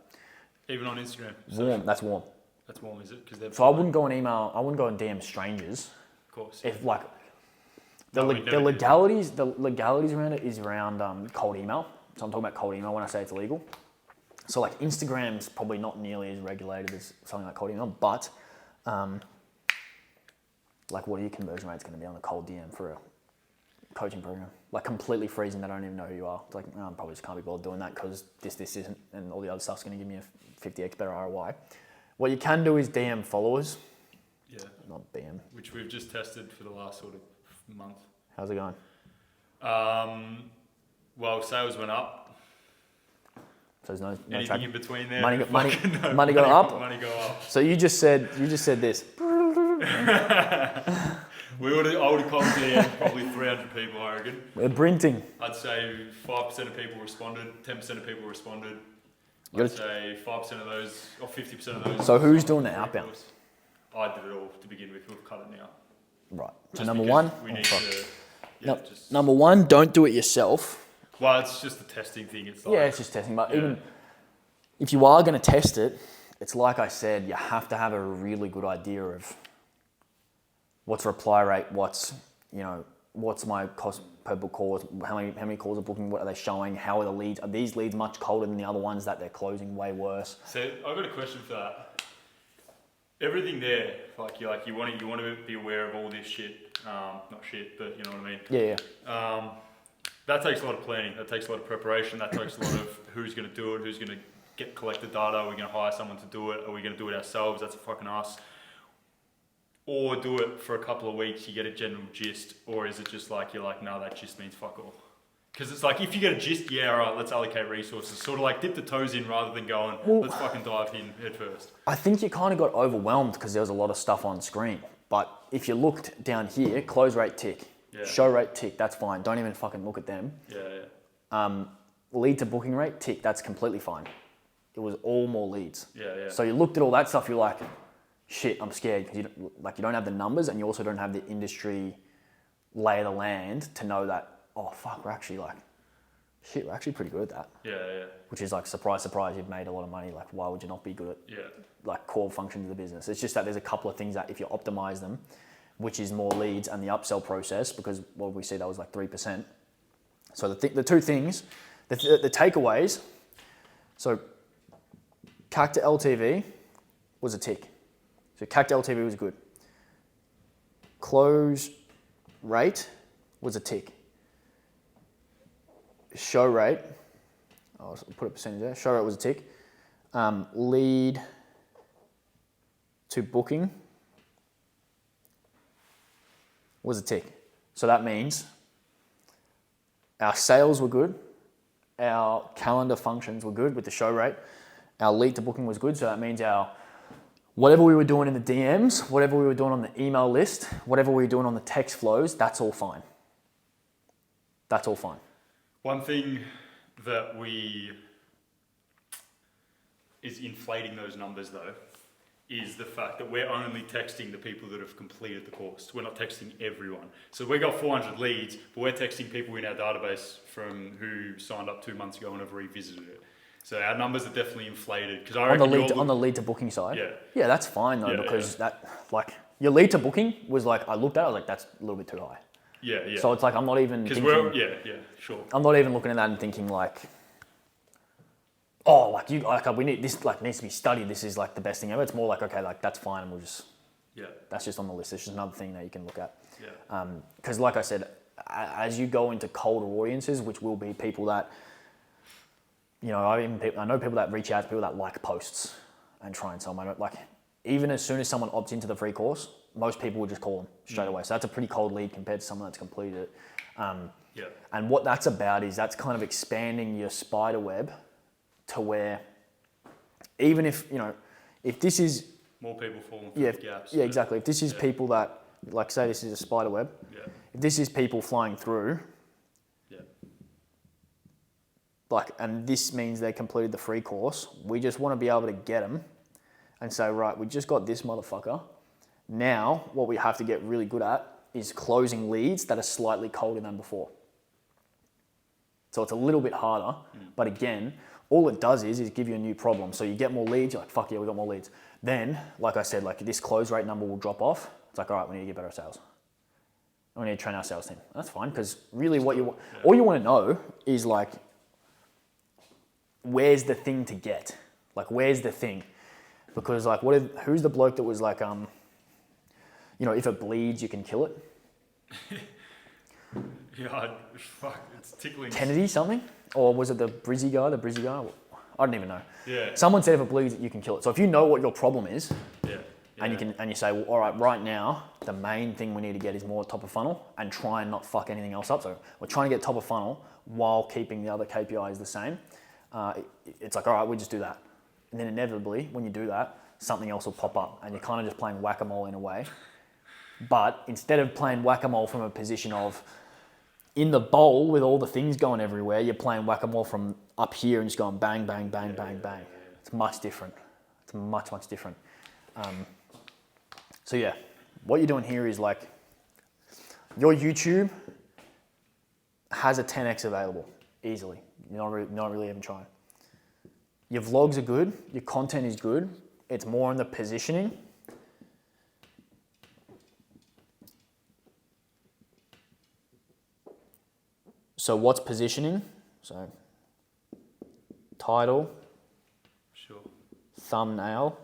Even on Instagram? Warm, that's warm. That's warm, is it? So I wouldn't go and DM strangers. Of course. If like, the legalities around it is around cold email. So I'm talking about cold email when I say it's illegal. So like Instagram's probably not nearly as regulated as something like cold email, but like what are your conversion rates going to be on a cold DM for a coaching program? Like completely freezing, they don't even know who you are. It's like, I probably just can't be bothered doing that because this isn't, and all the other stuff's going to give me a 50x better ROI. What you can do is DM followers. Yeah. Not BM. Which we've just tested for the last sort of month. How's it going? Well, sales went up. So there's no anything track. In between there. Money go up. Money go up. So you just said this. I would have called DM probably 300 people, I reckon. We're printing. I'd say 5% of people responded, 10% of people responded. You I'd gotta- say 5% of those, or 50% of those. So who's doing the outbound? I did it all to begin with. We've cut it now. Right. So Just number because one. we oh, need fuck. to. Yeah, No, just, number one, don't do it yourself. well, it's just a testing thing. It's like, Yeah, it's just testing. But yeah. even if you are going to test it, it's like I said, you have to have a really good idea of what's reply rate, what's my cost per book call, how many calls are booking, what are they showing, how are the leads, are these leads much colder than the other ones that they're closing way worse? So I've got a question for that. Everything there, you want to be aware of all this shit, not shit, but you know what I mean. Yeah. That takes a lot of planning. That takes a lot of preparation. That takes a lot of who's going to do it, who's going to collect the data. Are we going to hire someone to do it? Are we going to do it ourselves? That's a fucking us. Or do it for a couple of weeks, you get a general gist, or is it just like you're like, no, that gist means fuck all? Because it's like if you get a gist, yeah, all right, let's allocate resources. Sort of like dip the toes in rather than going, let's fucking dive in head first. I think you kind of got overwhelmed because there was a lot of stuff on screen. But if you looked down here, close rate tick, show rate tick, that's fine. Don't even fucking look at them. Yeah. Lead to booking rate tick, that's completely fine. It was all more leads. Yeah. So you looked at all that stuff, you're like, shit, I'm scared because you don't have the numbers and you also don't have the industry lay of the land to know that, oh fuck, we're actually pretty good at that. Yeah. Which is like, surprise, surprise, you've made a lot of money. Like, why would you not be good at like core functions of the business? It's just that there's a couple of things that if you optimize them, which is more leads and the upsell process, because what we see that was like 3%. So the two things, the takeaways, so CAC to LTV was a tick. So CAC to LTV was good. Close rate was a tick. Show rate, I'll put a percentage there. Show rate was a tick. Lead to booking was a tick. So that means our sales were good. Our calendar functions were good with the show rate. Our lead to booking was good. So that means whatever we were doing in the DMs, whatever we were doing on the email list, whatever we were doing on the text flows, that's all fine. That's all fine. One thing that is inflating those numbers though, is the fact that we're only texting the people that have completed the course. We're not texting everyone. So we got 400 leads, but we're texting people in our database from who signed up 2 months ago and have revisited it. So our numbers are definitely inflated. Because on the lead to booking side, yeah, that's fine though, because that like your lead to booking was like, I looked at it, I was like, that's a little bit too high. Yeah. So it's like I'm not even thinking, sure. I'm not even looking at that and thinking like, oh, we need this, like needs to be studied. This is like the best thing ever. It's more like, okay, like that's fine. We'll just that's just on the list. It's just another thing that you can look at. Because like I said, as you go into colder audiences, which will be people that, I know people that reach out to people that like posts and try and sell them. Like even as soon as someone opts into the free course, most people would just call them straight away. So that's a pretty cold lead compared to someone that's completed it. And what that's about is that's kind of expanding your spider web to where even if this is more people falling through gaps. Yeah, exactly. If this is people that, like say this is a spider web, if this is people flying through, and this means they completed the free course, we just want to be able to get them and say, right, we just got this motherfucker. Now, what we have to get really good at is closing leads that are slightly colder than before. So it's a little bit harder, but again, all it does is give you a new problem. So you get more leads, you're like, fuck yeah, we got more leads. Then, like I said, like this close rate number will drop off. It's like, all right, we need to get better at sales. We need to train our sales team. That's fine, because really all you want to know is like, where's the thing to get? Like, where's the thing? Because like, who's the bloke that was like, if it bleeds, you can kill it? Fuck, it's tickling. Kennedy something? Or was it the Brizzy guy? I don't even know. Yeah. Someone said if it bleeds, you can kill it. So if you know what your problem is, and you say, well, all right now, the main thing we need to get is more top of funnel and try and not fuck anything else up. So we're trying to get top of funnel while keeping the other KPIs the same. It's like, all right, we just do that. And then inevitably, when you do that, something else will pop up and you're kind of just playing whack-a-mole in a way. But instead of playing whack-a-mole from a position of in the bowl with all the things going everywhere, you're playing whack-a-mole from up here and just going bang, bang, bang, bang, bang. It's much different. It's much, much different. So yeah, what you're doing here is like your YouTube has a 10x available easily. You're not really even trying. Your vlogs are good. Your content is good. It's more in the positioning. So what's positioning? So title, Sure. thumbnail,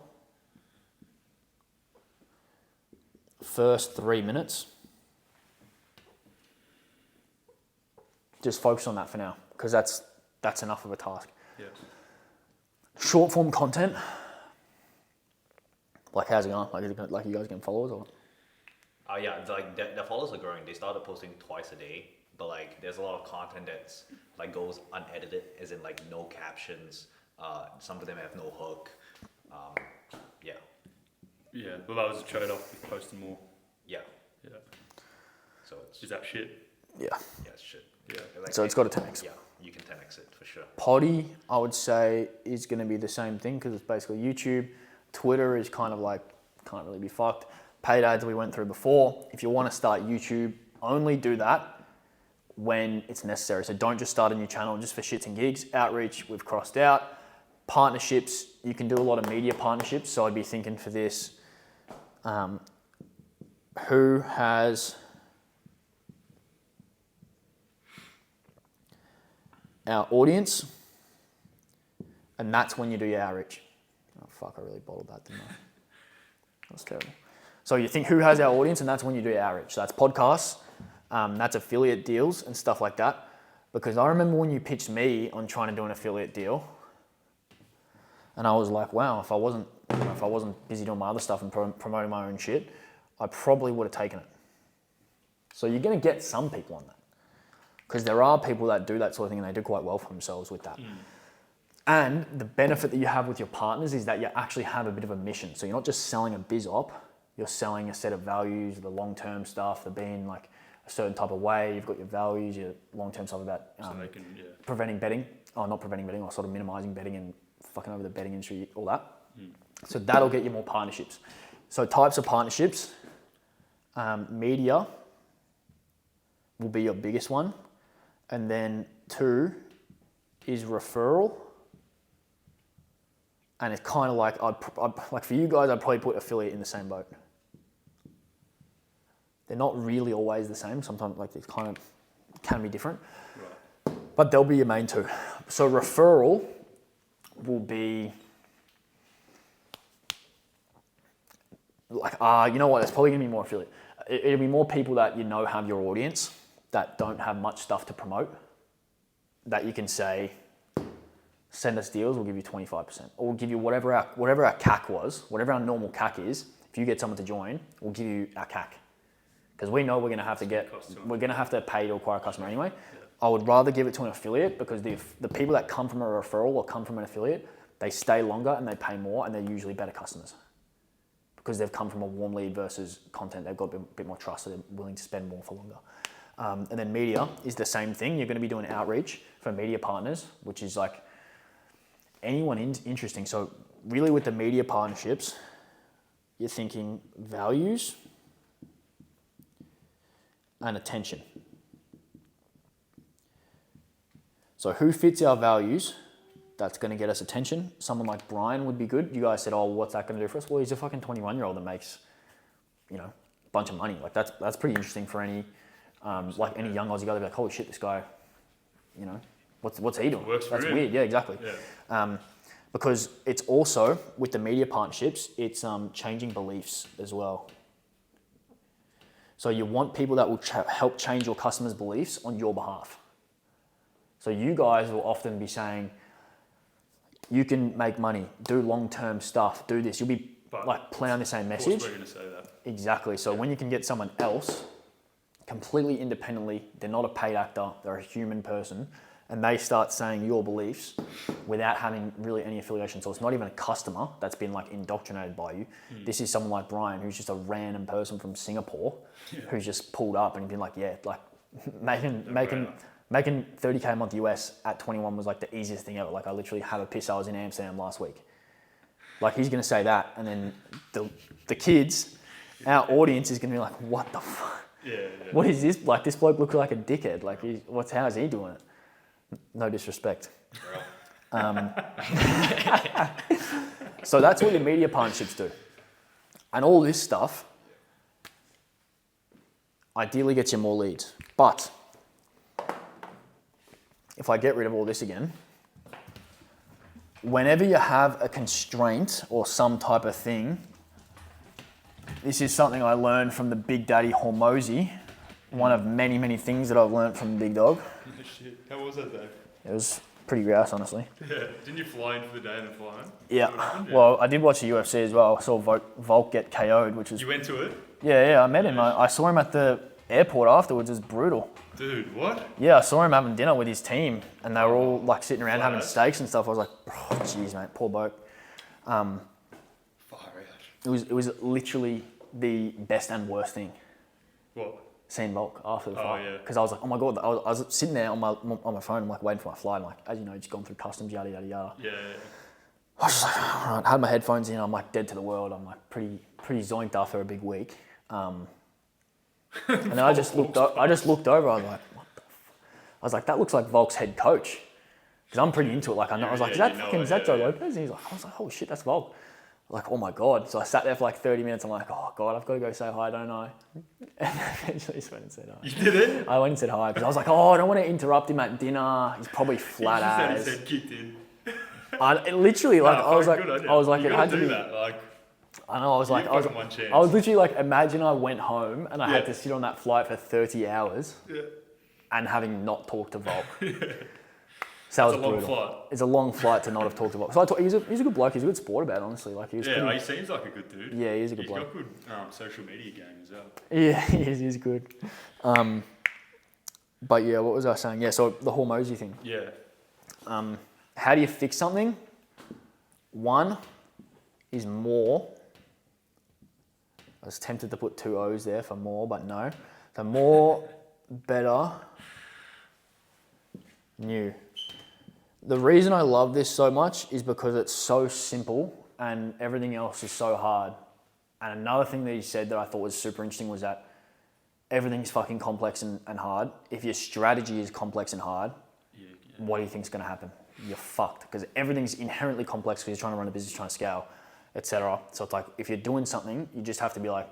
first 3 minutes. Just focus on that for now, because that's enough of a task. Yeah. Short form content. Like how's it going? Like you guys getting followers or? Yeah, like the followers are growing. They started posting twice a day, but like there's a lot of content that's like goes unedited, as in like no captions. Some of them have no hook. Yeah. Yeah. Well, that was a trade-off with posting more. Yeah. Yeah. So it's Is that shit? Yeah. yeah, it's shit. Yeah. Like, So it's got a 10x. Yeah, you can 10x it for sure. Poddy, I would say, is going to be the same thing because it's basically YouTube. Twitter is kind of like, can't really be fucked. Paid ads we went through before. If you want to start YouTube, only do that when it's necessary. So don't just start a new channel just for shits and gigs. Outreach, we've crossed out. Partnerships, you can do a lot of media partnerships. So I'd be thinking for this, who has our audience, and that's when you do your outreach. Oh fuck, I really bottled that, didn't I? That's terrible. So you think who has our audience, and that's when you do your outreach. So that's podcasts, that's affiliate deals and stuff like that. Because I remember when you pitched me on trying to do an affiliate deal, and I was like, wow, if I wasn't busy doing my other stuff and promoting my own shit, I probably would have taken it. So you're going to get some people on that. Because there are people that do that sort of thing and they do quite well for themselves with that. And the benefit that you have with your partners is that you actually have a bit of a mission. So you're not just selling a biz op, you're selling a set of values, the long-term stuff, the being like a certain type of way, you've got your values, your long-term stuff about So they can, preventing betting, or not preventing betting, or sort of minimizing betting and fucking over the betting industry, all that. So that'll get you more partnerships. So types of partnerships, media will be your biggest one. And then 2 is referral. And it's kind of like, like for you guys, I'd probably put affiliate in the same boat. They're not really always the same. Sometimes like it kind of can be different. Right. But they'll be your main 2. So referral will be like, you know what, it's probably gonna be more affiliate. It'll be more people that you know have your audience that don't have much stuff to promote, that you can say, send us deals, we'll give you 25%. Or we'll give you whatever our CAC was, whatever our normal CAC is. If you get someone to join, we'll give you our CAC. Because we know we're gonna have to pay to acquire a customer anyway. Yeah. I would rather give it to an affiliate because the people that come from a referral or come from an affiliate, they stay longer and they pay more and they're usually better customers. Because they've come from a warm lead versus content, they've got a bit more trust, so they're willing to spend more for longer. And then media is the same thing. You're going to be doing outreach for media partners, which is like anyone interesting. So really with the media partnerships, you're thinking values and attention. So who fits our values? That's going to get us attention. Someone like Brian would be good. You guys said, oh, what's that going to do for us? Well, he's a fucking 21-year-old that makes, a bunch of money. Like that's pretty interesting for any any young Aussie guy. They'd be like, holy shit, this guy, what's he doing? Works for That's him. weird. Yeah, exactly. Yeah. Because it's also with the media partnerships, it's changing beliefs as well. So you want people that will help change your customers' beliefs on your behalf. So you guys will often be saying, you can make money, do long-term stuff, do this. You'll be playing on the same message. Of course we're going to say that. Exactly. So when you can get someone else completely independently, they're not a paid actor, they're a human person, and they start saying your beliefs without having really any affiliation. So it's not even a customer that's been like indoctrinated by you. This is someone like Brian, who's just a random person from Singapore, who's just pulled up and been like, yeah, like making 30K a month US at 21 was like the easiest thing ever. Like I literally had a piss. I was in Amsterdam last week. Like he's going to say that. And then the kids, our audience is going to be like, what the fuck? What is this? Like this bloke looks like a dickhead. Like how is he doing it? No disrespect. So that's what your media partnerships do. And all this stuff ideally gets you more leads. But if I get rid of all this again, whenever you have a constraint or some type of thing, this is something I learned from the Big Daddy Hormozy. One of many, many things that I've learned from Big Dog. Shit. How was that, Dave? It was pretty grouse, honestly. Yeah. Didn't you fly in for the day and then fly home? Yeah. Well, I did watch the UFC as well. I saw Volk get KO'd, which was... You went to it? Yeah, I met him. I saw him at the airport afterwards. It was brutal. Dude, what? Yeah, I saw him having dinner with his team, and they were all like sitting around having steaks and stuff. I was like, oh, jeez, mate, poor bloke. Far out. It was literally the best and worst thing. What? Seeing Volk after the fight. Yeah. Because I was like, oh my God, I was sitting there on my phone, I'm like waiting for my flight. I'm like, as you know, just gone through customs, yada, yada, yada. Yeah. I was just like, all right, had my headphones in, I'm like dead to the world. I'm like pretty zoinked after a big week. And then I just looked over, I was like, what the fuck? I was like, that looks like Volk's head coach. Because I'm pretty into it. Like, I was like, is that Joe Lopez? And I was like, oh shit, that's Volk. Like, oh my God. So I sat there for like 30 minutes. I'm like, oh God, I've got to go say hi, don't I? And eventually just went and said hi. You did it? I went and said hi because I was like, oh, I don't want to interrupt him at dinner. He's probably flat ass. His head kicked in. Literally, like, I was like, it had to be. That. Like, I know, I was literally like, imagine I went home and I had to sit on that flight for 30 hours and having not talked to Volk. So that was brutal. Flight. It's a long flight to not have talked to Volk. So he's a good bloke. He's a good sport about it, honestly. Like, he seems like a good dude. Yeah, he's a good bloke. He's got good social media game as well. Yeah, he's good. But yeah, what was I saying? Yeah, so the Hormozy thing. Yeah. How do you fix something? One is more. I was tempted to put 2 O's there for more, but no. So more, better, new. The reason I love this so much is because it's so simple and everything else is so hard. And another thing that he said that I thought was super interesting was that everything's fucking complex and hard. If your strategy is complex and hard, what do you think's going to happen? You're fucked, because everything's inherently complex because you're trying to run a business, trying to scale, etc. So it's like, if you're doing something, you just have to be like,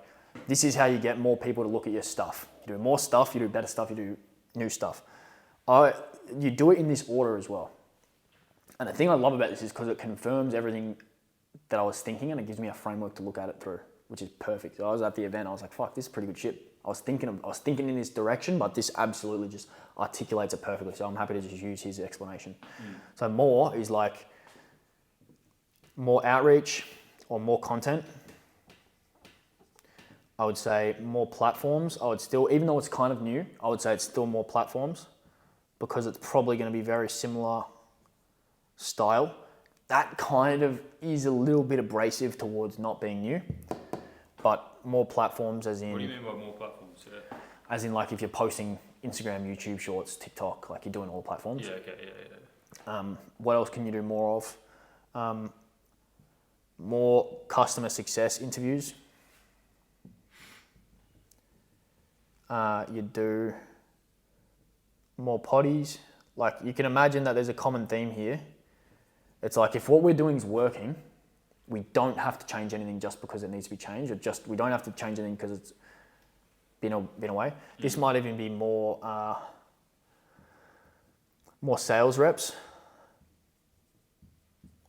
this is how you get more people to look at your stuff. You do more stuff, you do better stuff, you do new stuff. You do it in this order as well. And the thing I love about this is because it confirms everything that I was thinking, and it gives me a framework to look at it through, which is perfect. So I was at the event, I was like, fuck, this is pretty good shit. I was thinking in this direction, but this absolutely just articulates it perfectly. So I'm happy to just use his explanation. So more is like more outreach or more content. I would say more platforms. I would still, even though it's kind of new, I would say it's still more platforms, because it's probably going to be very similar style. That kind of is a little bit abrasive towards not being new, but more platforms as in... What do you mean by more platforms? Yeah. As in, like, if you're posting Instagram, YouTube Shorts, TikTok, like you're doing all platforms. Yeah, okay, yeah. What else can you do more of? More customer success interviews. You do more potties. Like, you can imagine that there's a common theme here. It's like, if what we're doing is working, we don't have to change anything just because it needs to be changed, or we don't have to change anything because it's been away. This might even be more sales reps,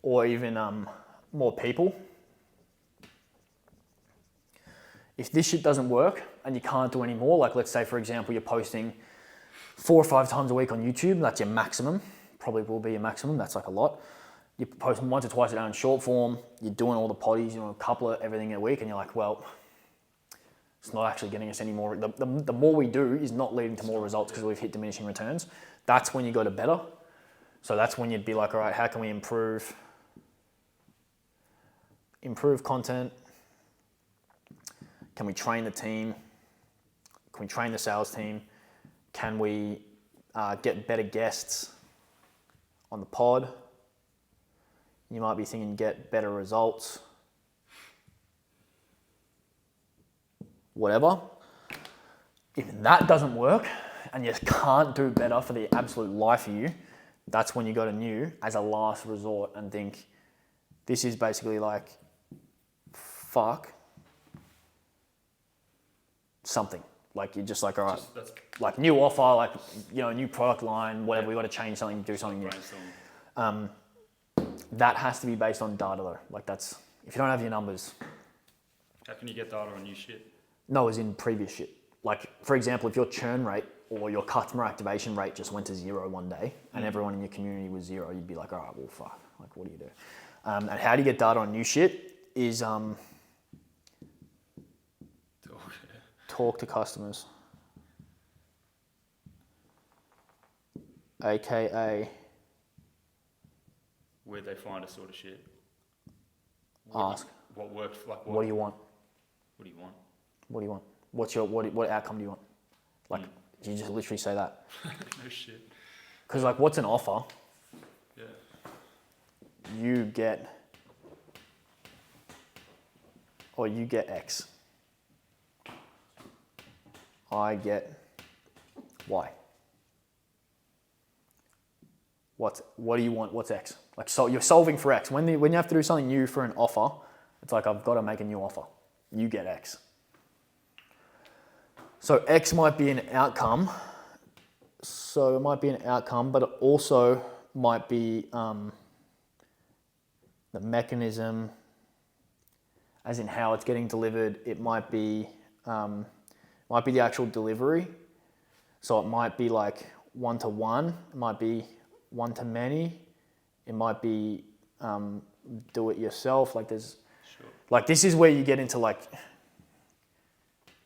or even more people. If this shit doesn't work and you can't do any more, like, let's say, for example, you're posting 4 or 5 times a week on YouTube, that's your maximum, probably will be your maximum, that's like a lot. You're posting 1 to 2 a day in short form, you're doing all the potties, a couple of everything a week, and you're like, well, it's not actually getting us any more. The more we do is not leading to more results because we've hit diminishing returns. That's when you go to better. So that's when you'd be like, all right, how can we improve content? Can we train the team? Can we train the sales team? Can we get better guests on the pod? You might be thinking get better results. Whatever. If that doesn't work and you can't do better for the absolute life of you, that's when you go to new as a last resort and think, this is basically like, fuck something. Like you're just like, all right, like new offer, like, you know, new product line, whatever, we got to change something, do something new. That has to be based on data though. Like that's, if you don't have your numbers. How can you get data on new shit? No, as in previous shit. Like, for example, if your churn rate or your customer activation rate just went to 0 one day and everyone in your community was 0, you'd be like, all right, well, fuck. Like, what do you do? And how do you get data on new shit is talk to customers. AKA... Where'd they find a sort of shit? Ask. What worked? Like what do you want? What do you want? What do you want? What outcome do you want? Like, you just literally say that. No shit. Because like, what's an offer? Yeah. You get X. I get Y. What do you want? What's X? Like, so you're solving for X. When you have to do something new for an offer, it's like, I've got to make a new offer. You get X. So X might be an outcome. So it might be an outcome, but it also might be the mechanism, as in how it's getting delivered. It might be the actual delivery. So it might be like one-to-one. It might be one-to-many. It might be do it yourself. Like there's, sure. Like this is where you get into like,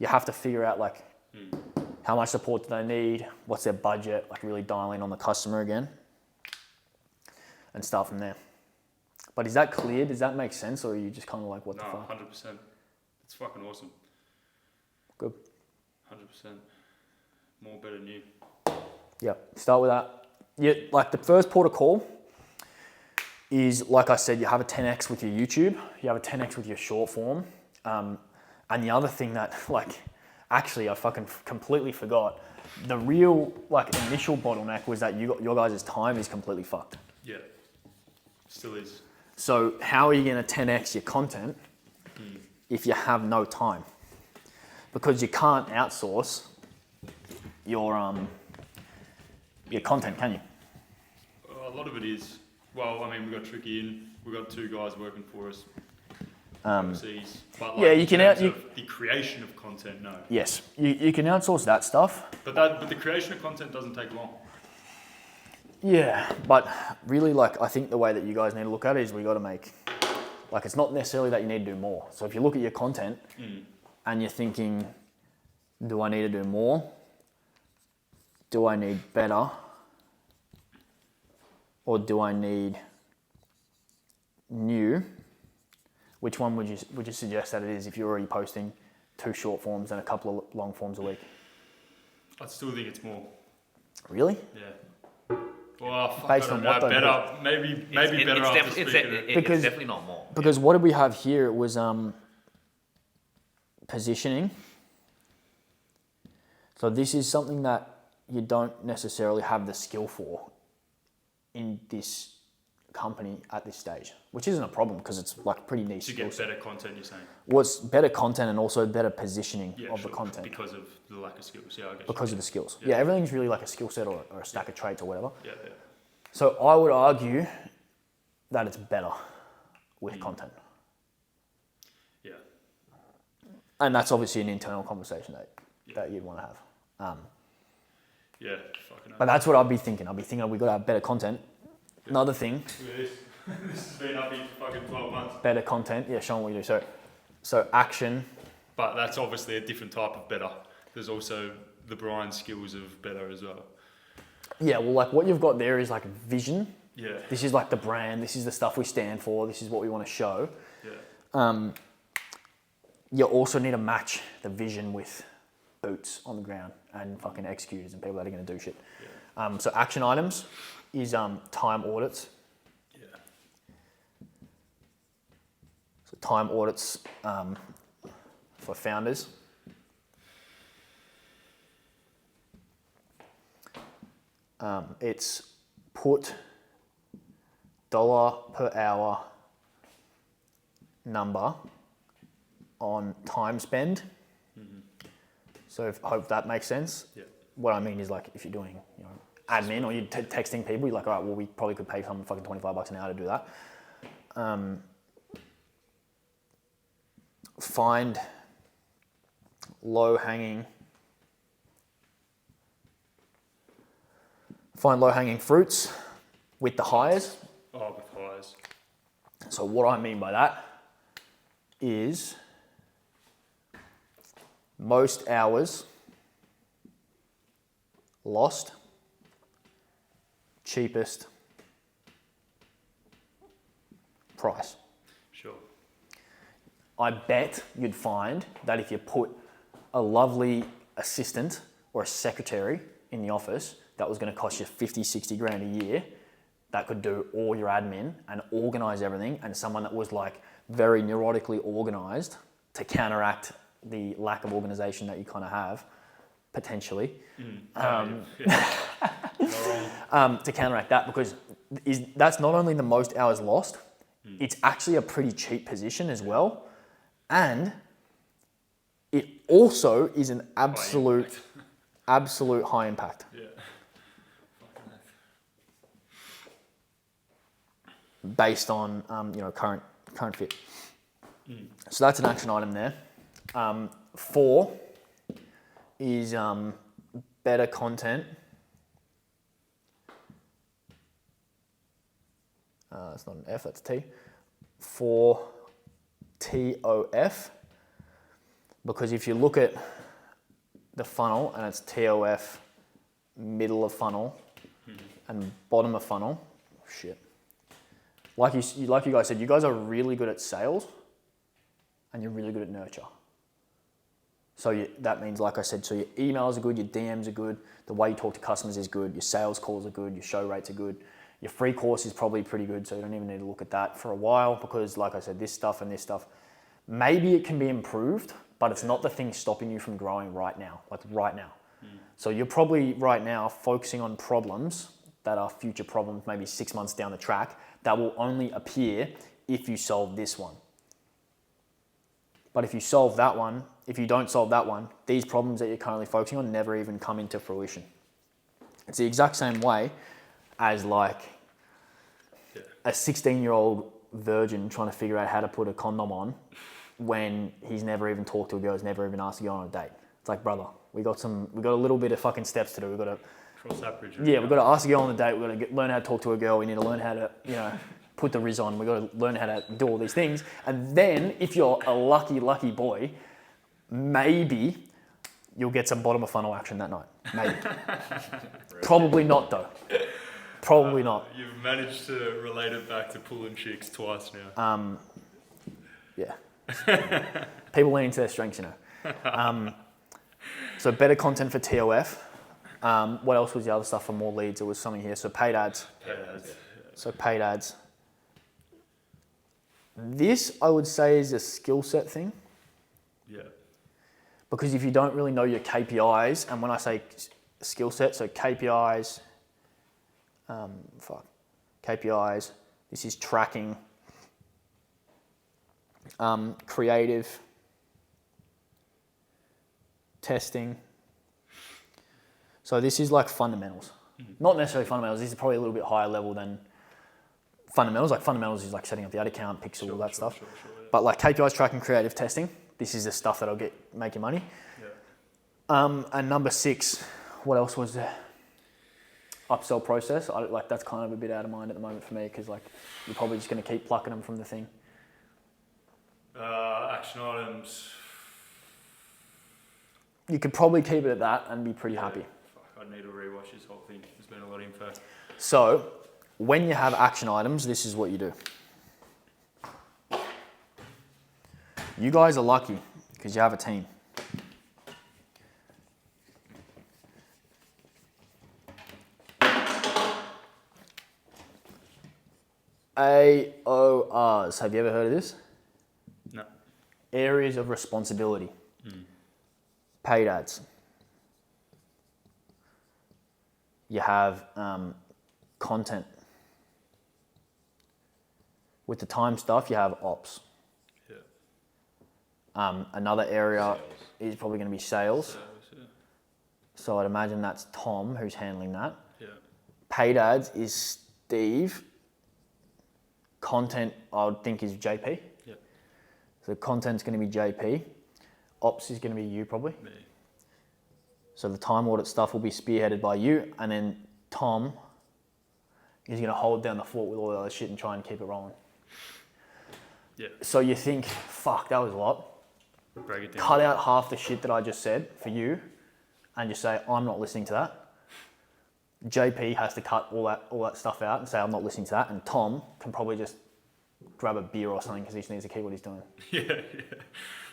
you have to figure out like how much support do they need, what's their budget, like really dial in on the customer again and start from there. But is that clear? Does that make sense? Or are you just kind of like, what the fuck? No, 100%. It's fucking awesome. Good. 100%. More, better, new. Yeah, start with that. Yeah, like the first port of call is, like I said, you have a 10x with your YouTube, you have a 10x with your short form. And the other thing that, like, actually I fucking completely forgot, the real, like, initial bottleneck was that your guys' time is completely fucked. Yeah, still is. So how are you going to 10x your content if you have no time? Because you can't outsource your content, can you? A lot of it is. Well, I mean, we got Tricky in. We got 2 guys working for us overseas. But like, yeah, you can the creation of content, no. Yes, you can outsource that stuff. But the creation of content doesn't take long. Yeah, but really, like, I think the way that you guys need to look at it is we got to make, like, it's not necessarily that you need to do more. So if you look at your content and you're thinking, do I need to do more? Do I need better? Or do I need new? Which one would you suggest that it is if you're already posting 2 short forms and a couple of long forms a week? I still think it's more. Really? Yeah. Well, fuck, based I on don't what know, though? better, maybe better after speaking it. It's definitely not more. Because what did we have here? It was positioning. So this is something that you don't necessarily have the skill for in this company at this stage, which isn't a problem because it's like pretty niche. To get better content, you're saying? What's better content and also better positioning of the content. Because of the lack of skills, yeah, I guess. Because of the skills. Yeah, everything's really like a skill set or a stack of traits or whatever. Yeah. So I would argue that it's better with content. Yeah. And that's obviously an internal conversation that you'd want to have. Yeah, fucking. But that's what I'd be thinking. I'd be thinking we got to have better content. Yeah. Another thing. Look at this. This has been up here for fucking 12 months. Better content. Yeah, show them what you do. So action. But that's obviously a different type of better. There's also the Brian skills of better as well. Yeah, well, like what you've got there is like vision. Yeah. This is like the brand. This is the stuff we stand for. This is what we want to show. Yeah. You also need to match the vision with boots on the ground and fucking executors and people that are going to do shit. Yeah. So action items is time audits. Yeah. So time audits for founders. It's put dollar per hour number on time spend. So I hope that makes sense. Yeah. What I mean is like if you're doing, admin or you're texting people, you're like, all right, well, we probably could pay someone fucking $25 an hour to do that. Find low-hanging fruits with the hires. Oh, with hires. So what I mean by that is most hours lost, cheapest price. Sure. I bet you'd find that if you put a lovely assistant or a secretary in the office that was going to cost you 50, 60 grand a year, that could do all your admin and organize everything, and someone that was like very neurotically organized to counteract the lack of organization that you kind of have, potentially. To counteract that, because that's not only the most hours lost, it's actually a pretty cheap position as well. And it also is an absolute high impact. Yeah. Based on current fit. So that's an action item there. 4 is better content. It's not an F, that's T. 4 TOF. Because if you look at the funnel and it's TOF, middle of funnel, and bottom of funnel, shit. Like you guys said, you guys are really good at sales and you're really good at nurture. So that means, like I said, so your emails are good, your DMs are good, the way you talk to customers is good, your sales calls are good, your show rates are good, your free course is probably pretty good, so you don't even need to look at that for a while because, like I said, this stuff and this stuff, maybe it can be improved, but it's not the thing stopping you from growing right now, like right now. So you're probably right now focusing on problems that are future problems, maybe 6 months down the track, that will only appear if you solve this one. But if you solve that one, if you don't solve that one, these problems that you're currently focusing on never even come into fruition. It's the exact same way as like a 16-year-old virgin trying to figure out how to put a condom on when he's never even talked to a girl, he's never even asked a girl on a date. It's like, brother, we got a little bit of fucking steps to do. We've got to cross that bridge. Yeah, we've got to ask a girl on a date. We've got to learn how to talk to a girl. We need to learn how to, put the riz on. We've got to learn how to do all these things. And then if you're a lucky boy, maybe you'll get some bottom of funnel action that night. Maybe. Probably not though. Probably not. You've managed to relate it back to pulling chicks twice now. Yeah. People lean into their strengths, So better content for TOF. What else was the other stuff for more leads? There was something here. So paid ads. So paid ads. This, I would say, is a skill set thing. Yeah. Because if you don't really know your KPIs, and when I say skill set, so KPIs, KPIs, this is tracking, creative, testing. So this is like fundamentals. Not necessarily fundamentals, this is probably a little bit higher level than fundamentals. Like fundamentals is like setting up the ad account, pixel, all that stuff. Yeah. But like KPIs, tracking, creative, testing, this is the stuff that'll make you money. Yeah. And number 6, what else was there? Upsell process. That's kind of a bit out of mind at the moment for me because like you're probably just going to keep plucking them from the thing. Action items. You could probably keep it at that and be pretty happy. I I'd need to rewatch this whole thing. There's been a lot of info. So, when you have action items, this is what you do. You guys are lucky because you have a team. AORs. Have you ever heard of this? No. Areas of responsibility. Paid ads. You have content. With the time stuff, you have ops. Yeah. Another area Sales. is probably going to be sales. Sales, yeah. So I'd imagine that's Tom who's handling that. Yeah. Paid ads is Steve. Content, I would think, is JP. Yeah. So content's going to be JP. Ops is going to be you probably. Me. So the time audit stuff will be spearheaded by you, and then Tom is going to hold down the fort with all the other shit and try and keep it rolling. Yeah. So you think, fuck, that was a lot. Break it down. Cut out half the shit that I just said for you, and just say, I'm not listening to that. JP has to cut all that stuff out and say, I'm not listening to that. And Tom can probably just grab a beer or something because he just needs to keep what he's doing. Yeah,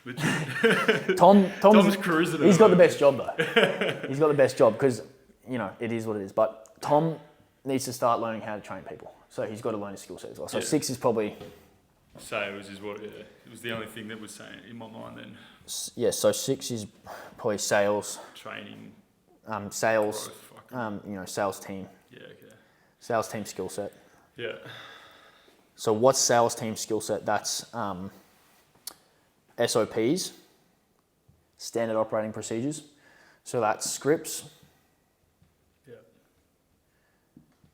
yeah. Tom's cruising. He's got the best job though. He's got the best job because, you know, it is what it is. But Tom needs to start learning how to train people. So he's got to learn his skill set as well. So Yeah. 6 is probably... Sales is what, yeah. It was the only thing that was saying in my mind then. Yeah, so 6 is probably sales, Training, sales, growth, fucking. you know, sales team. Yeah, okay. Sales team skill set. Yeah. So what's sales team skill set? That's SOPs, standard operating procedures. So that's scripts, Yeah.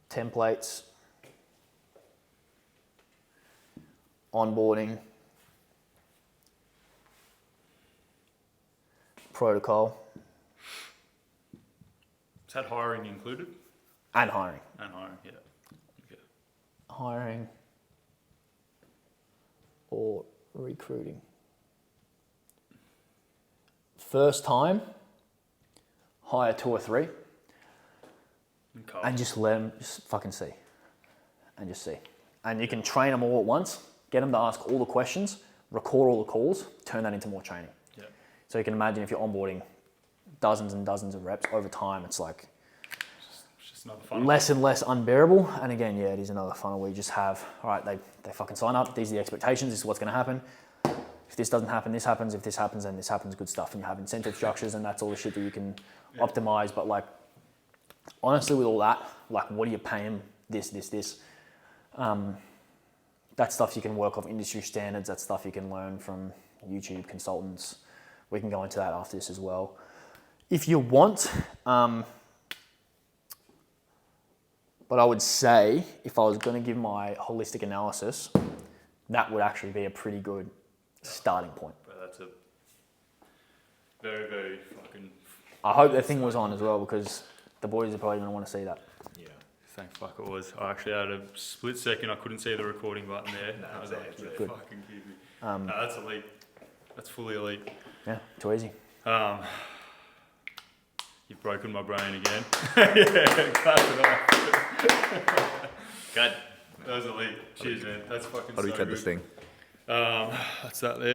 templates, onboarding, protocol, Is that hiring included? and hiring. And hiring, yeah. Okay. Hiring or recruiting. First time, hire 2 or 3 Okay. and just let them just fucking see. And just see. And you can train them all at once, get them to ask all the questions, record all the calls, turn that into more training. Yeah. So you can imagine if you're onboarding dozens and dozens of reps over time, it's like It's just another fun. less and less unbearable. And again, yeah, it is another funnel where you just have, all right, they fucking sign up, these are the expectations, this is what's going to happen. If this doesn't happen, this happens. If this happens, then this happens, good stuff. And you have incentive structures and that's all the shit that you can optimize. But like, honestly, with all that, like, what are you paying this? That stuff you can work off industry standards. That stuff you can learn from YouTube consultants. We can go into that after this as well. If you want, but I would say if I was going to give my holistic analysis, that would actually be a pretty good starting point. But that's a very, very fucking... I hope that thing was on as well because the boys are probably going to want to see that. Yeah. Thank fuck it was. I actually had a split second, I couldn't see the recording button there. Nah, I was it's like, there, you it's there. fucking kidding me. No, that's elite. That's fully elite. Yeah, too easy. You've broken my brain again. Yeah, clap it off. Good. That was elite. Cheers, man. That's fucking How do we so cut good. this thing? That's that there.